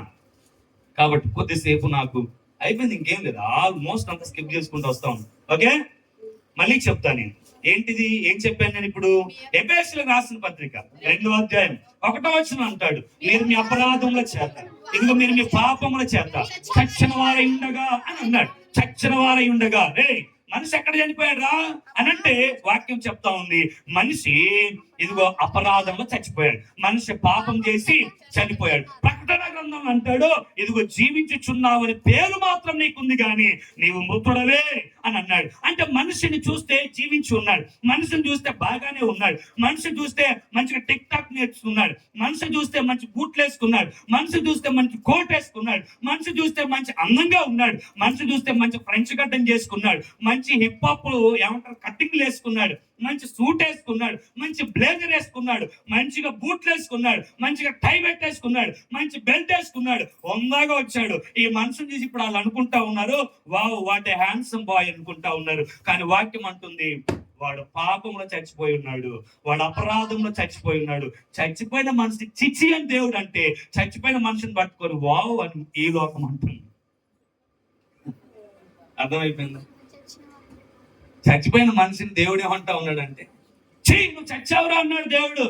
కాబట్టి కొద్దిసేపు నాకు అయిపోయింది, ఇంకేం లేదు, ఆల్మోస్ట్ అంతా స్కిప్ చేసుకుంటూ వస్తాం. ఓకే, మళ్ళీ చెప్తాను నేను ఏంటిది, ఏం చెప్పాను నేను ఇప్పుడు. ఎఫెసీయులకు రాసిన పత్రిక 2వ అధ్యాయం 1వ వచనం అంటాడు, మీరు మీ అపరాధముల చేత, ఇదిగో మీరు మీ పాపముల చేత చచ్చిన వారై ఉండగా అని అన్నాడు. చచ్చిన వారై ఉండగా, రే మనిషి ఎక్కడ చనిపోయాడు రా అని అంటే వాక్యం చెప్తా ఉంది, మనిషి ఇదిగో అపరాధంలో చచ్చిపోయాడు, మనిషి పాపం చేసి చనిపోయాడు. ప్రకటన గ్రంథం అంటాడు, ఇదిగో జీవించుచున్నావు అని పేరు మాత్రం నీకుంది కానీ నీవు మృతుడవే అని అన్నాడు. అంటే మనిషిని చూస్తే జీవించి ఉన్నాడు, మనిషిని చూస్తే బాగానే ఉన్నాడు, మనిషి చూస్తే మంచిగా టిక్ టాక్ నేర్చుకున్నాడు, మనిషి చూస్తే మంచి బూట్లు వేసుకున్నాడు, మనిషి చూస్తే మంచి కోట్ వేసుకున్నాడు, మనిషి చూస్తే మంచి అందంగా ఉన్నాడు, మనిషి చూస్తే మంచి ఫ్రెంచ్ గడ్డం చేసుకున్నాడు, మంచి హిప్ హాప్ ఏమంటారు కట్టింగ్లు వేసుకున్నాడు, మంచి సూట్ వేసుకున్నాడు, మంచి బ్లేజర్ వేసుకున్నాడు, మంచిగా బూట్లు వేసుకున్నాడు, మంచిగా టై పెట్టేసుకున్నాడు, మంచి బెల్ట్ వేసుకున్నాడు, వందాగా వచ్చాడు. ఈ మనుషుని చూసి ఇప్పుడు వాళ్ళు అనుకుంటా ఉన్నారు, wow what a handsome boy అనుకుంటా ఉన్నారు. కానీ వాక్యం అంటుంది, వాడు పాపంలో చచ్చిపోయి ఉన్నాడు, వాడు అపరాధంలో చచ్చిపోయి ఉన్నాడు. చచ్చిపోయిన మనిషి చిచి అని దేవుడు అంటే, చచ్చిపోయిన మనిషిని పట్టుకొని వావ్ అని ఈ లోకం అంటుంది. అర్థమైపోయింది? చచ్చిపోయిన మనిషిని దేవుడు ఏమంటా ఉన్నాడంటే, చీ నువ్వు చచ్చావురా అన్నాడు దేవుడు.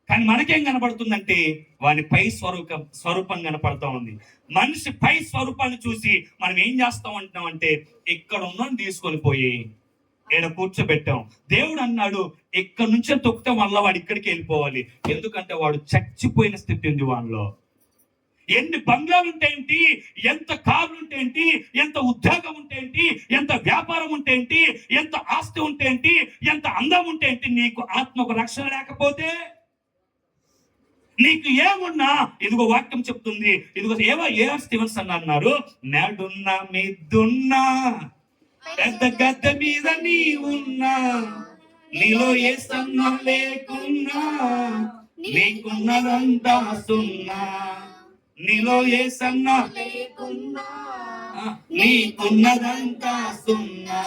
కానీ మనకేం కనపడుతుందంటే వాని పై స్వరూపం కనపడతా ఉంది. మనిషి పై స్వరూపాన్ని చూసి మనం ఏం చేస్తాం అంటున్నాం అంటే, ఇక్కడ ఉన్నని తీసుకొని పోయి ఈడ కూర్చోబెట్టాం. దేవుడు అన్నాడు, ఇక్కడ నుంచే తొక్కితే మళ్ళా వాడు ఇక్కడికి వెళ్ళిపోవాలి, ఎందుకంటే వాడు చచ్చిపోయిన స్థితి ఉంది వాడిలో. ఎన్ని బంగ్లాలు ఉంటేంటి, ఎంత కార్లు ఉంటేంటి, ఎంత ఉద్యోగం ఉంటేంటి, ఎంత వ్యాపారం ఉంటేంటి, ఎంత ఆస్తి ఉంటేంటి, ఎంత అందం ఉంటేంటి, నీకు ఆత్మకు రక్షణ లేకపోతే నీకు ఏమున్నా, ఇదిగో వాక్యం చెప్తుంది, ఇదిగో ఏఆర్ స్టీవెన్స్ అన్నారు, మేడున్నా మీదున్నా పెద్ద గద్దె మీద నీ ఉన్నా, నీలో ఏ సన్నా లేకున్నా, నీకున్నదంతా సున్నా, నీలో ఏ సన్నా లేకున్నా, నీకున్నదంతా సున్నా.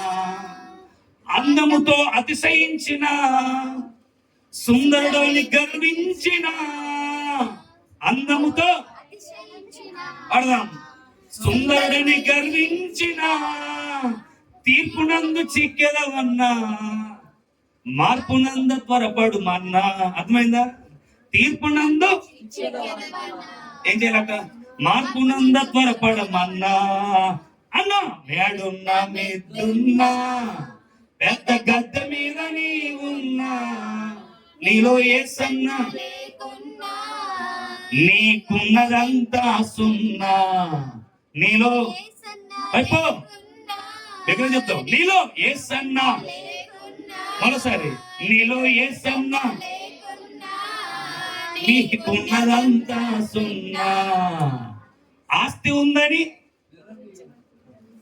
అందముతో అతిశయించిన సుందరుడని గర్వించిన, అందముతో అడదాం, సుందరుడని గర్వించిన, తీర్పునందు చిక్కెదవన్నా, మార్పునందు త్వరపడు మన్నా. అర్థమైందా? తీర్పునందు ఏం చేయాలట? మార్పునందు త్వరపడమన్నా అన్నా, మేడున్నా మీదున్నా పెద్ద గద్దె మీద నీ ఉన్నా, నీలో ఏ సన్నా నీకున్నదంతా సున్నా, నీలో అయిపో దగ్గర చెప్తావు, నీలో ఏ సన్నా, మరోసారి నీలో ఏ సన్నా నీకున్నదంతా సున్నా. ఆస్తి ఉందని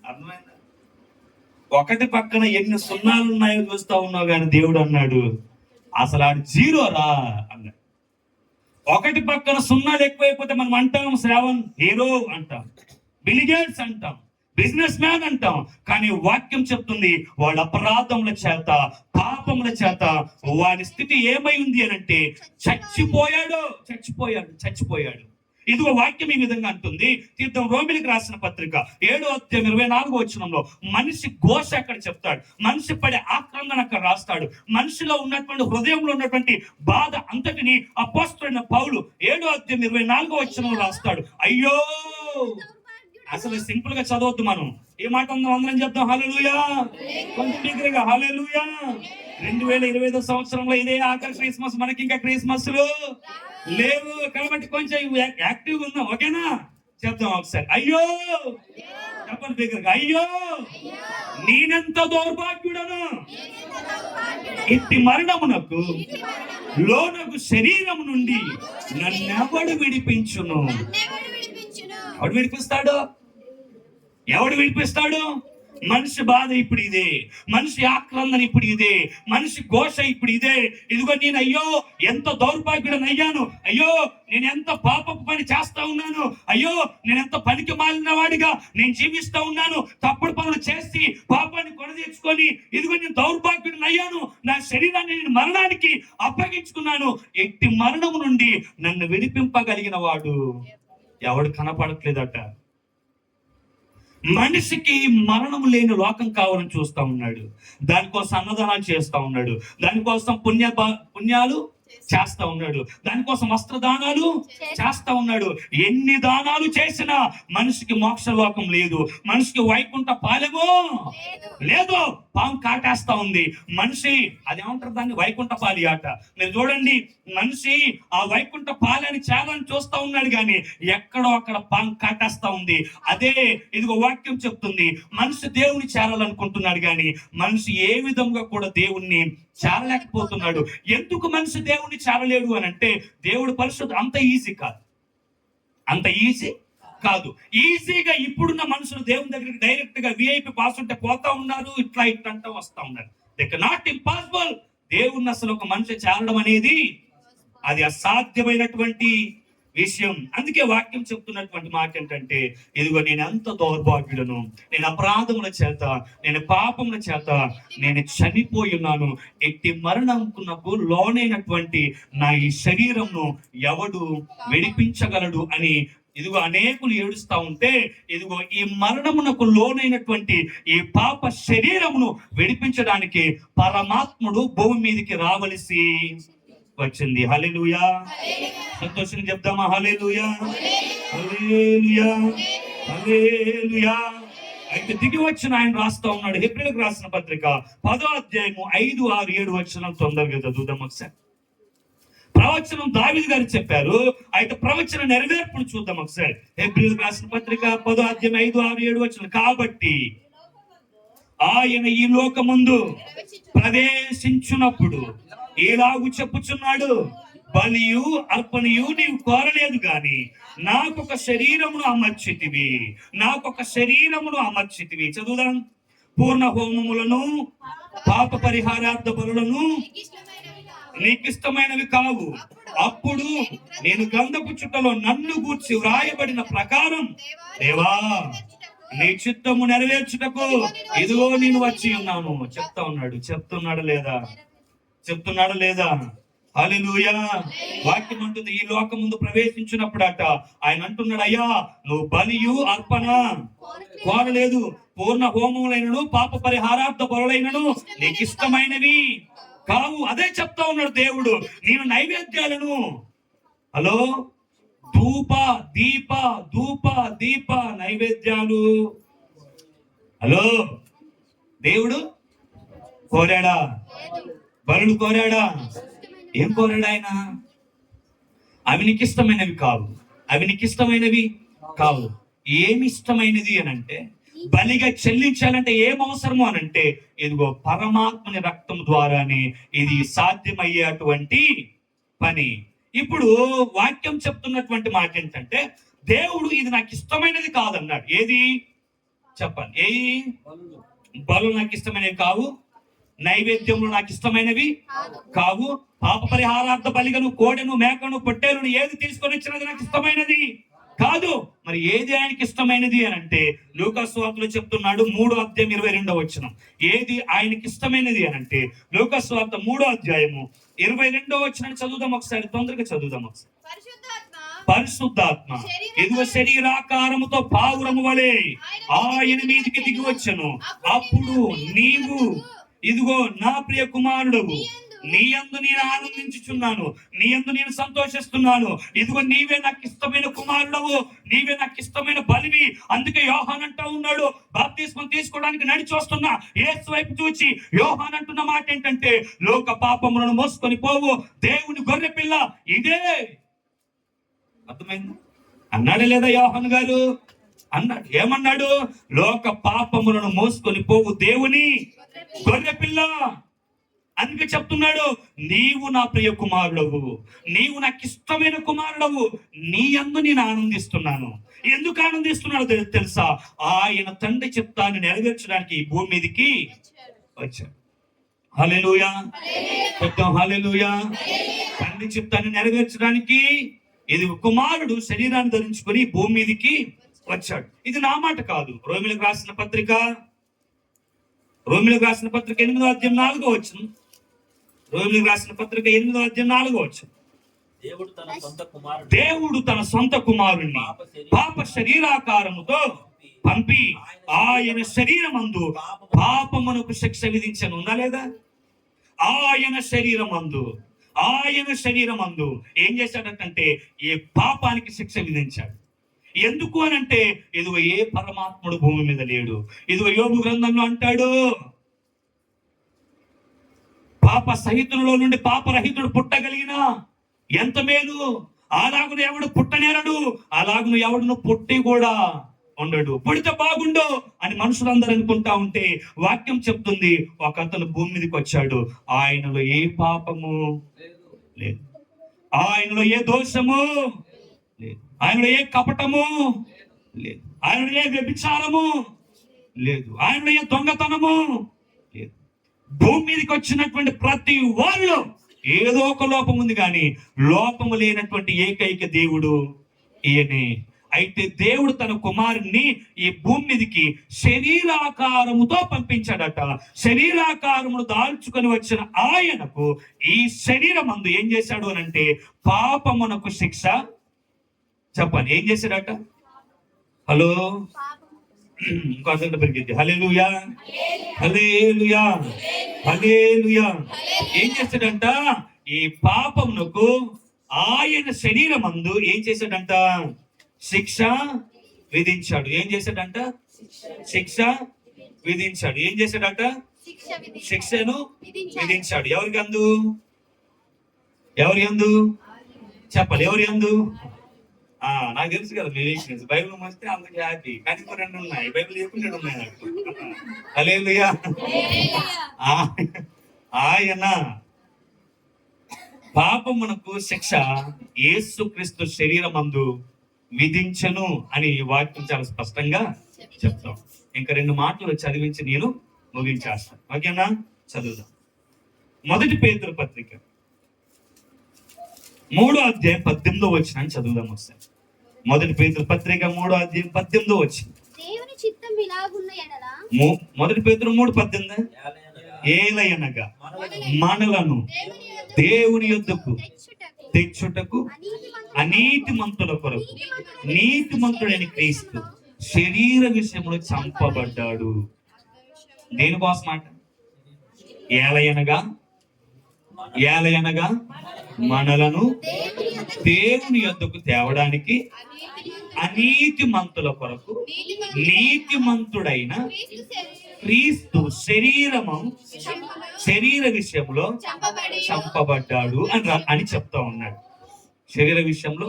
అర్థమైందా? ఒకటి పక్కన ఎన్ని సున్నాలు ఉన్నాయో చూస్తా ఉన్నావు కానీ దేవుడు అన్నాడు, అసలు ఆడు జీరో రా అన్నాడు. ఒకటి పక్కన సున్నాలు ఎక్కువైపోతే మనం అంటాం శ్రావణ్ హీరో అంటాం, బిల్ గేట్స్ అంటాం, బిజినెస్ మ్యాన్ అంటాం. కానీ వాక్యం చెప్తుంది వాళ్ళ అపరాధముల చేత, పాపముల చేత వారి స్థితి ఏమై ఉంది అని అంటే చచ్చిపోయాడు. ఇదిగో వాక్యం ఈ విధంగా అంటుంది. తీర్థం రోమిలికి రాసిన పత్రిక 7:24 మనిషి ఘోష అక్కడ చెప్తాడు, మనిషి పడే ఆక్రందన అక్కడ రాస్తాడు, మనిషిలో ఉన్నటువంటి హృదయంలో ఉన్నటువంటి బాధ అంతటిని అపోస్తలుడైన పౌలు 7:24 రాస్తాడు. అయ్యో, అసలు సింపుల్ గా చదవద్దు, మనం ఏ మాట ఉందో అందరం చెప్తాం హల్లెలూయా, కొంచెం బిగ్గరగా హల్లెలూయా. 2025 సంవత్సరంలో ఇదే ఆఖరి క్రిస్మస్, మనకి ఇంకా క్రిస్మస్లు లేవు కాబట్టి కొంచెం యాక్టివ్ గా ఉందాం, ఓకేనా? చెప్తాం ఒకసారి, అయ్యో చెప్పండి బిగ్గరగా, అయ్యో నేనెంత దౌర్భాగ్యుడను, ఇట్టి మరణమునకు లోనకు శరీరం నుండి నన్నెవడు విడిపించును. ఎవడు విడిపిస్తాడు? మనిషి బాధ ఇప్పుడు ఇదే, మనిషి ఆక్రందన ఇప్పుడు ఇదే, మనిషి ఘోష ఇప్పుడు ఇదే. ఇదిగో నేను అయ్యో ఎంత దౌర్భాగ్యుడని అయ్యాను, అయ్యో నేను ఎంత పాపపు పని చేస్తా ఉన్నాను, అయ్యో నేను ఎంత పనికి మాలిన వాడిగా నేను జీవిస్తా ఉన్నాను, తప్పుడు పనులు చేసి పాపాన్ని కొనదీర్చుకొని ఇదిగో నేను దౌర్భాగ్యుడిని అయ్యాను, నా శరీరాన్ని నేను మరణానికి అప్పగించుకున్నాను. ఎట్టి మరణము నుండి నన్ను విడిపింపగలిగిన వాడు ఎవడు కనపడట్లేదట. మనిషికి మరణము లేని లోకం కావాలని చూస్తా ఉన్నాడు, దానికోసం అన్నదానాలు చేస్తా ఉన్నాడు, దానికోసం పుణ్యాలు చేస్తా ఉన్నాడు, దానికోసం వస్త్రదానాలు చేస్తా ఉన్నాడు. ఎన్ని దానాలు చేసినా మనిషికి మోక్ష లోకం లేదు, మనిషికి వైకుంఠ పాలెమో లేదు. పాము కాటేస్తా ఉంది, మనిషి అదేమంటారు దాన్ని, వైకుంఠ పాలి ఆట. మీరు చూడండి, మనిషి ఆ వైకుంఠ పాలని చేయాలని చూస్తా ఉన్నాడు, కానీ ఎక్కడో అక్కడ పాము కాటేస్తా ఉంది. అదే ఇదిగో వాక్యం చెప్తుంది, మనిషి దేవుని చేరాలనుకుంటున్నాడు, కానీ మనిషి ఏ విధంగా కూడా దేవుణ్ణి చేరలేకపోతున్నాడు. ఎందుకు మనిషి దేవుణ్ణి చేరలేడు అని అంటే, దేవుడు పరిశుద్ధ అంత ఈజీ కాదు. ఈజీగా ఇప్పుడున్న మనుషులు దేవుని దగ్గరికి డైరెక్ట్ గా విఐపి పాస్ ఉంటే పోతా ఉన్నారు, ఇట్లా అంటూ వస్తా ఉన్నారు. They not impossible. దేవుణ్ణి అసలు ఒక మనిషి చేరడం అనేది అది అసాధ్యమైనటువంటి విషయం. అందుకే వాక్యం చెప్తున్నటువంటి మాట ఏంటంటే, ఇదిగో నేను ఎంత దౌర్భాగ్యులను, నేను అపరాధముల చేత, నేను పాపముల చేత నేను చనిపోయి ఉన్నాను. ఎట్టి మరణమునకు లోనైనటువంటి నా ఈ శరీరంను ఎవడు విడిపించగలడు అని ఇదిగో అనేకులు ఏడుస్తా ఉంటే, ఇదిగో ఈ మరణమునకు లోనైనటువంటి ఈ పాప శరీరమును విడిపించడానికి పరమాత్ముడు భూమి మీదకి రావలసి వచ్చింది. హల్లెలూయా, సంతోషంగా చెప్తామా హల్లెలూయా, హల్లెలూయా, హల్లెలూయా. అయితే దిగి వచ్చిన ఆయన రాస్తా ఉన్నాడు, హెబ్రీయులకు రాసిన పత్రిక 10:5-6-7 తొందరగా చదువుదాం ఒకసారి. ప్రవచనం దావీదు గారు చెప్పారు, అయితే ప్రవచన నెరవేర్పును చూద్దాం ఒకసారి. హెబ్రీయులకు రాసిన పత్రిక 10:5-6-7 కాబట్టి ఆయన ఈ లోకమందు ప్రవేశించున్నప్పుడు ఇలాగు చెప్పుచున్నాడు, బలియు అర్పణయు నీవు కోరలేదు గాని నాకొక శరీరమును అమర్చితివి. చదువుదాం. పూర్ణ హోమములను పాప పరిహారార్థ బలులను నీకు ఇష్టమైనవి కావు. అప్పుడు నేను గంధపు చుట్టలో నన్ను గూర్చి వ్రాయబడిన ప్రకారం దేవా నీ చిత్తము నెరవేర్చుటకు ఇదిగో నేను వచ్చి ఉన్నాను. చెప్తున్నాడా లేదా? హల్లెలూయా. వాక్యం అంటుంది, ఈ లోకం ముందు ప్రవేశించినప్పుడు అట ఆయన అంటున్నాడు, అయ్యా నువ్వు బలియు అర్పణ కోరలేదు, పూర్ణ హోమములైనను పాప పరిహారార్థ బలులైనను నీకు ఇష్టమైనవి కావు. అదే చెప్తా ఉన్నాడు దేవుడు. నేను నైవేద్యాలను ధూప దీప నైవేద్యాలు దేవుడు కోరాడా? బలులు కోరాడా? ఏం కోరాడు ఆయన? అవి నీకు ఇష్టమైనవి కావు. ఏమి ఇష్టమైనది అని అంటే, బలిగా చెల్లించాలంటే ఏం అవసరము అని అంటే, ఇదిగో పరమాత్మని రక్తం ద్వారానే ఇది సాధ్యమయ్యేటువంటి పని. ఇప్పుడు వాక్యం చెప్తున్నటువంటి మాట ఏంటంటే, దేవుడు ఇది నాకు ఇష్టమైనది కాదన్నాడు. ఏది చెప్పండి? బలు నాకు ఇష్టమైనవి కావు, నైవేద్యములు నాకు ఇష్టమైనవి కావు, పాప పరిహారార్థ బలిగను కోడెను మేకను పొట్టేలను ఏది తీసుకొని వచ్చినది నాకు ఇష్టమైనది కాదు. మరి ఏది ఆయనకి ఇష్టమైనది అని అంటే లూకా సువార్తలో చెప్తున్నాడు 3:22 ఏది ఆయనకి ఇష్టమైనది అని అంటే లూకా సువార్త 3:22 చదువుదాం ఒకసారి, తొందరగా చదువుదాం ఒకసారి. పరిశుద్ధాత్మ ఇదిగో శరీరాకారముతో పావురము వలె ఆయన మీదికి దిగి వచ్చెను. అప్పుడు నీవు ఇదిగో నా ప్రియ కుమారుడవు, నీ యందు నేను ఆనందించుచున్నాను, నీ యందు నేను సంతోషిస్తున్నాను. ఇదిగో నీవే నాకు ఇష్టమైన కుమారుడవు, నీవే నాకు ఇష్టమైన బలివి. అందుకే యోహాన్ అంటూ ఉన్నాడు, బాప్తిస్మం తీసుకోవడానికి నడిచి వస్తున్నా యేసు వైపు చూచి యోహాన్ అంటున్న మాట ఏంటంటే, లోక పాపములను మోసుకొని పోవు దేవుని గొర్రె పిల్ల ఇదే. అర్థమైంది అన్నాడే లేదా యోహాన్ గారు? అన్నాడు. ఏమన్నాడు? లోక పాపములను మోసుకొని పోవు దేవుని గొర్రె పిల్ల. అందుకే చెప్తున్నాడు, నీవు నా ప్రియ కుమారుడవు, నీవు నాకు ఇష్టమైన కుమారుడవు, నీ యందు నేను ఆనందిస్తున్నాను. ఎందుకు ఆనందిస్తున్నాడో తెలుసా? ఆయన తండ్రి చిత్తాన్ని నెరవేర్చడానికి ఈ భూమి మీదకి వచ్చాడు. హల్లెలూయా, చెప్తాం హల్లెలూయా. తండ్రి చిత్తాన్ని నెరవేర్చడానికి ఇది కుమారుడు శరీరాన్ని ధరించుకొని భూమి మీదకి వచ్చాడు. ఇది నా మాట కాదు. రోమిలకు రాసిన పత్రిక 8వ అధ్యాయం 4వ రోమిలకు రాసిన పత్రిక 8వ అధ్యాయం 4వ దేవుడు తన సొంత కుమారుణ్ణి పాప శరీరాకారముతో పంపి ఆయన శరీరమందు పాపమునకు శిక్ష విధించను. ఉందా లేదా? ఆయన శరీరమందు ఏం చేశాడంటే ఈ పాపానికి శిక్ష విధించాడు. ఎందుకు అని అంటే ఇదిగో ఏ పరమాత్ముడు భూమి మీద లేడు. ఇదిగో యోబు గ్రంథంలో అంటాడు, పాప సహితులలో నుండి పాపరహితుడు పుట్టగలిగిన ఎంత మేలు. అలాగును ఎవడు పుట్టనేరడు, అలాగును ఎవడును పుట్టి కూడా ఉండడు. పుడితే బాగుండు అని మనుషులందరూ అనుకుంటా ఉంటే వాక్యం చెప్తుంది, ఒక అతను భూమి మీదకి వచ్చాడు, ఆయనలో ఏ పాపము లేదు, ఆయనలో ఏ దోషము లేదు, ఆయనలో ఏ కపటము లేదు, ఆయనలో ఏ వ్యభిచారము లేదు, ఆయనలో ఏ దొంగతనము లేదు. భూమి మీదకి వచ్చినటువంటి ప్రతి వాళ్ళు ఏదో ఒక లోపం ఉంది, కానీ లోపము లేనటువంటి ఏకైక దేవుడు ఈయనే. అయితే దేవుడు తన కుమారుణ్ణి ఈ భూమి మీదకి శరీరాకారముతో పంపించాడట. శరీరాకారమును దాల్చుకొని వచ్చిన ఆయనకు ఈ శరీరమందు ఏం చేశాడు అని అంటే పాపమునకు శిక్ష. చెప్పండి, ఏం చేశాడట? హలో, ఇంకొంత పెరిగింది. హల్లెలూయా, హల్లెలూయా, హల్లెలూయా. ఏం చేశాడంట? ఈ పాపమునకు ఆయన శరీరమందు ఏం చేశాడంట? శిక్ష విధించాడు. ఏం చేశాడంట? శిక్ష విధించాడు. ఏం చేశాడంట? శిక్షను విధించాడు. ఎవరికి అందు? చెప్పాలి, ఎవరి అందు? నాకు తెలుసు కదా మీ వీక్నెస్. బైబిల్ మోస్తే అందరికి హ్యాపీ, కానీ 2 ఉన్నాయి. బైబిల్ చెప్పి 2 ఉన్నాయి నాకు. హల్లెలూయా. ఆయన పాపమునకు శిక్ష యేసుక్రీస్తు శరీరమందు విధించను అని వాక్యం చాలా స్పష్టంగా చెప్తాం. ఇంకా 2 మాటలు చదివించి నేను ముగించేస్తాను. ఓకేనా? చదువుదాం. 1 పేతురు పత్రిక 3వ అధ్యాయం 18వ చదువుదాం ఒకసారి. 1 పేతురు పత్రిక 3వ అధ్యాయం 18వ. దేవుని చిత్తం ఇలాగున్న ఎడల 1 పేతురు 3:18 ఏలయనగా మనలను దేవుని యొద్దకు తెచ్చుటకు అనీతిమంతుల కొరకు నీతిమంతుడైన క్రీస్తు శరీర విషయంలో చంపబడ్డాడు. దేనికోసం అంట? ఏలయనగా మనలను దేవుని యొద్దకు తేవడానికి అనీతిమంతుల కొరకు నీతిమంతుడైన క్రీస్తు శరీర విషయంలో చంపబడ్డాడు అని చెప్తా ఉన్నాడు. శరీర విషయంలో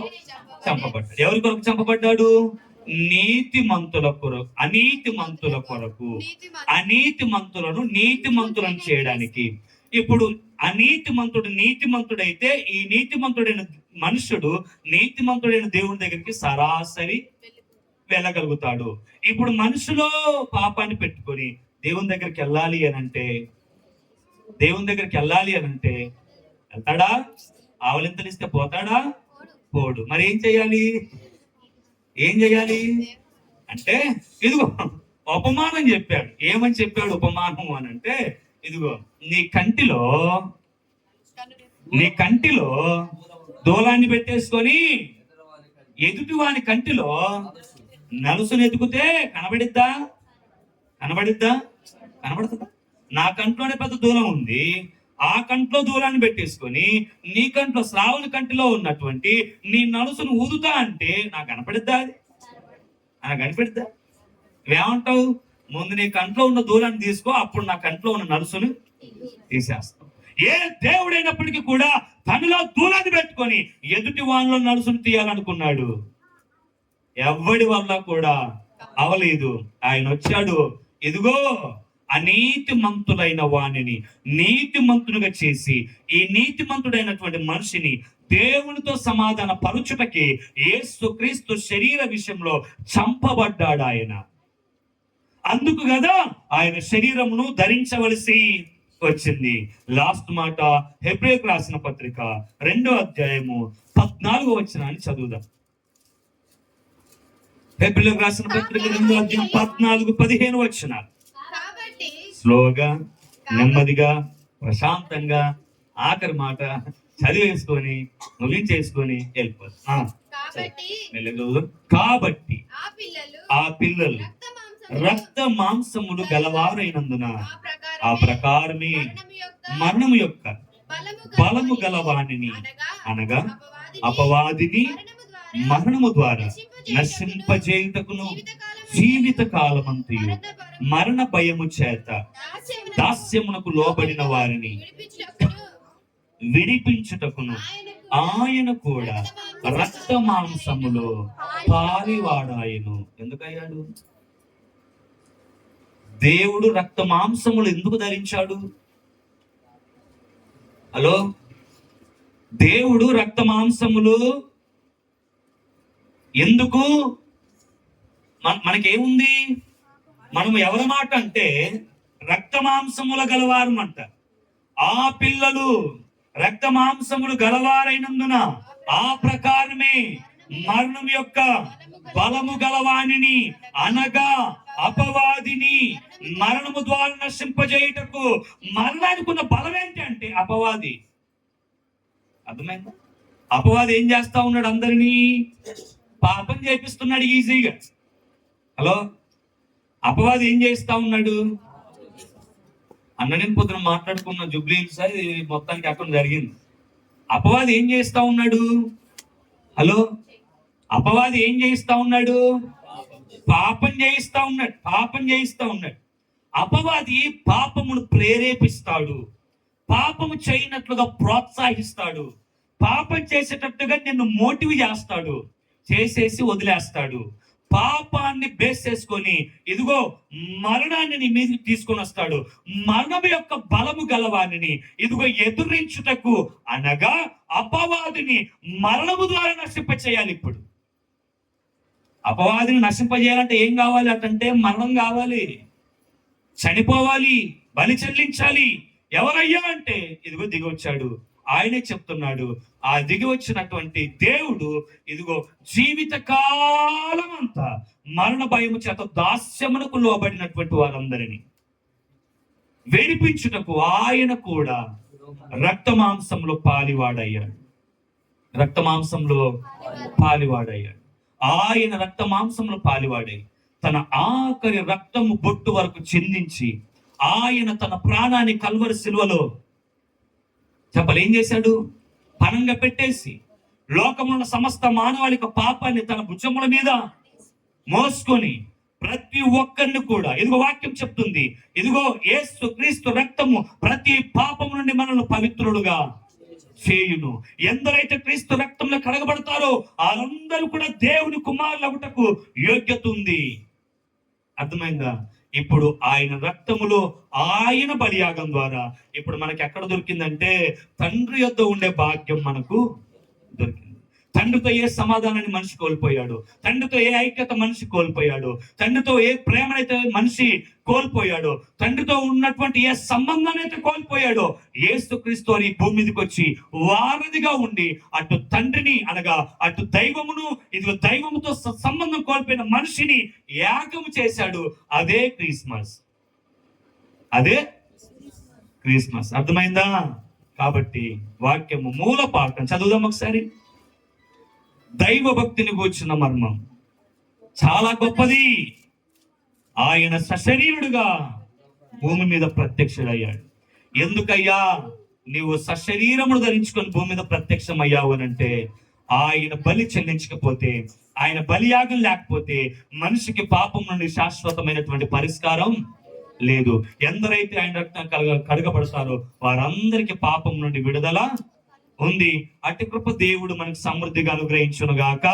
చంపబడ్డాడు. ఎవరి కొరకు చంపబడ్డాడు? నీతిమంతుల కొరకు, అనీతిమంతులను నీతిమంతులను చేయడానికి. ఇప్పుడు అనీతిమంతుడు నీతిమంతుడైతే ఈ నీతిమంతుడైన మనుషుడు నీతిమంతుడైన దేవుని దగ్గరికి సరాసరి వెళ్ళగలుగుతాడు. ఇప్పుడు మనుషులో పాపాన్ని పెట్టుకొని దేవుని దగ్గరికి వెళ్ళాలి అని అంటే వెళ్తాడా? ఆవలింతలిస్తే పోతాడా? పోడు. మరి ఏం చేయాలి? ఏం చేయాలి అంటే ఇదిగో ఉపమానం చెప్పాడు. ఏమని చెప్పాడు ఉపమానం అని అంటే, ఇదిగో నీ కంటిలో దూలాన్ని పెట్టేసుకొని ఎదుటి వాని కంటిలో నలుసును ఎదుగుతే కనబడుతుందా? కనబడుతుందా? నా కంట్లోనే పెద్ద దూలం ఉంది, ఆ కంట్లో దూలాన్ని పెట్టేసుకొని నీ కంట్లో శ్రావణ కంటిలో ఉన్నటువంటి నీ నలుసును ఊదుతా అంటే నాకు కనపడిద్దా? అది నాకు కనిపెడతా? ఏమంటావు? ముందు నీ కంట్లో ఉన్న దూలాన్ని తీసుకో, అప్పుడు నా కంట్లో ఉన్న నలుసును తీసేస్తాం. ఏ దేవుడైనప్పటికీ కూడా తనలో దూలాన్ని పెట్టుకొని ఎదుటి వాళ్ళలో నలుసును తీయాలనుకున్నాడు. ఎవడి వల్ల కూడా అవలేదు. ఆయన వచ్చాడు, ఇదిగో అనీతిమంతులైన వాణిని నీతిమంతునిగా చేసి ఈ నీతిమంతుడైనటువంటి మనిషిని దేవునితో సమాధాన పరుచుటకి యేసుక్రీస్తు శరీర విషయంలో చంపబడ్డాడు ఆయన. అందుకు కదా ఆయన శరీరమును ధరించవలసి వచ్చింది. లాస్ట్ మాట హెబ్రేయులకు రాసిన పత్రిక 2వ అధ్యాయము 14వ వచనాన్ని చదువుదాం. హెబ్రేయులకు రాసిన పత్రిక 2వ అధ్యాయం 14-15 వచనాలు. స్లోగా, నెమ్మదిగా, ప్రశాంతంగా ఆఖరి మాట చదివేసుకొని ముగించేసుకొని వెళ్ళిపోతాం. కాబట్టి ఆ పిల్లలు రక్త మాంసములు గలవారైనందున ఆ ప్రకారమే మరణము యొక్క బలము గలవాణిని అనగా అపవాదిని మరణము ద్వారా నశింపజేయుటకును జీవిత కాలమంతయు మరణ భయము చేత దాస్యమునకు లోబడిన వారిని విడిపించుటకును ఆయన కూడా రక్త మాంసములో పాలివాడాయను. ఎందుకయ్యాడు? దేవుడు రక్త మాంసములు ఎందుకు ధరించాడు? హలో, దేవుడు రక్త మాంసములు ఎందుకు? మనకేముంది? మనం ఎవరి మాట అంటే రక్త మాంసముల గలవారు అంట. ఆ పిల్లలు రక్త మాంసములు గలవారైనందున ఆ ప్రకారమే మరణం యొక్క బలము గలవాణిని అనగా అపవాదిని మరణము ద్వారా నశింపజేయుటకు. మరణానికి ఉన్న బలం ఏంటి అంటే అపవాది. అర్థమైందా? అపవాది ఏం చేస్తా ఉన్నాడు? అందరినీ పాపం చేపిస్తున్నాడు ఈజీగా. హలో, అపవాది ఏం చేస్తా ఉన్నాడు? నేను పొద్దున మాట్లాడుకున్న జుబ్లీ సార్ మొత్తానికి అక్కడ జరిగింది. అపవాది ఏం చేస్తా ఉన్నాడు? హలో, అపవాది ఏం చేయిస్తా ఉన్నాడు? పాపం చేయిస్తా ఉన్నాడు. అపవాది పాపమును ప్రేరేపిస్తాడు, పాపము చేయనట్లుగా ప్రోత్సహిస్తాడు, పాపం చేసేటట్టుగా నిన్ను మోటివ్ చేస్తాడు, చేసేసి వదిలేస్తాడు. పాపాన్ని బేస్ చేసుకొని ఇదిగో మరణాన్ని నీ మీదకి తీసుకొని వస్తాడు. మరణం యొక్క బలము గలవాణిని ఇదిగో ఎదురించుటకు అనగా అపవాదిని మరణము ద్వారా నశింపచేయాలి. ఇప్పుడు అపవాదిని నశింపజేయాలంటే ఏం కావాలి అంటే మరణం కావాలి, చనిపోవాలి, బలి చెల్లించాలి. ఎవరయ్యా అంటే ఇదిగో దిగి వచ్చాడు. ఆయనే చెప్తున్నాడు, ఆ దిగి వచ్చినటువంటి దేవుడు ఇదిగో జీవిత కాలం అంతా మరణ భయము చేత దాస్యమునకు లోబడినటువంటి వారందరినీ విడిపించుటకు ఆయన కూడా రక్త మాంసంలో పాలివాడయ్యాడు. ఆయన రక్త మాంసంలో పాలివాడై తన ఆఖరి రక్తము బొట్టు వరకు చిందించి ఆయన తన ప్రాణాన్ని కల్వరి సిలువలో ఏం చేశాడు? పనంగా పెట్టేసి లోకమున్న సమస్త మానవాళిక పాపాన్ని తన భుజముల మీద మోసుకొని ప్రతి ఒక్కరిని కూడా ఇదిగో వాక్యం చెప్తుంది, ఇదిగో యేసుక్రీస్తు రక్తము ప్రతి పాపము నుండి మనల్ని పవిత్రుడుగా చేయును. ఎందరైతే క్రీస్తు రక్తంలో కడగబడతారో వాళ్ళందరూ కూడా దేవుని కుమారులు అగుటకు యోగ్యత ఉంది. అర్థమైందా? ఇప్పుడు ఆయన రక్తములో ఆయన బలియాగం ద్వారా ఇప్పుడు మనకి ఎక్కడ దొరికిందంటే తండ్రి యొద్ద ఉండే భాగ్యం మనకు దొరికింది. తండ్రితో ఏ సమాధానాన్ని మనిషి కోల్పోయాడు, తండ్రితో ఏ ఐక్యత మనిషి కోల్పోయాడు, తండ్రితో ఏ ప్రేమనైతే మనిషి కోల్పోయాడు, తండ్రితో ఉన్నటువంటి ఏ సంబంధాన్ని అయితే కోల్పోయాడో, యేసుక్రీస్తు ఈ భూమి మీదకి వచ్చి వారధిగా ఉండి అటు తండ్రిని అనగా అటు దైవమును, ఇదిగో దైవముతో సంబంధం కోల్పోయిన మనిషిని ఏకము చేశాడు. అదే క్రిస్మస్, అదే క్రిస్మస్. అర్థమైందా? కాబట్టి వాక్యము మూల పాఠం చదువుదాం ఒకసారి. దైవ భక్తిని కూర్చున్న మర్మం చాలా గొప్పది. ఆయన సశరీరుడుగా భూమి మీద ప్రత్యక్షుడయ్యాడు. ఎందుకయ్యా నీవు సశరీరమును ధరించుకొని భూమి మీద ప్రత్యక్షమయ్యావు అని అంటే, ఆయన బలి చెల్లించకపోతే, ఆయన బలియాగం లేకపోతే మనిషికి పాపం నుండి శాశ్వతమైనటువంటి పరిష్కారం లేదు. ఎందరైతే ఆయన రక్తం కడగబడతారో వారందరికీ పాపం నుండి విడుదల ఉంది. అట్టి కృప దేవుడు మనకు సమృద్ధిగా అనుగ్రహించును గాక.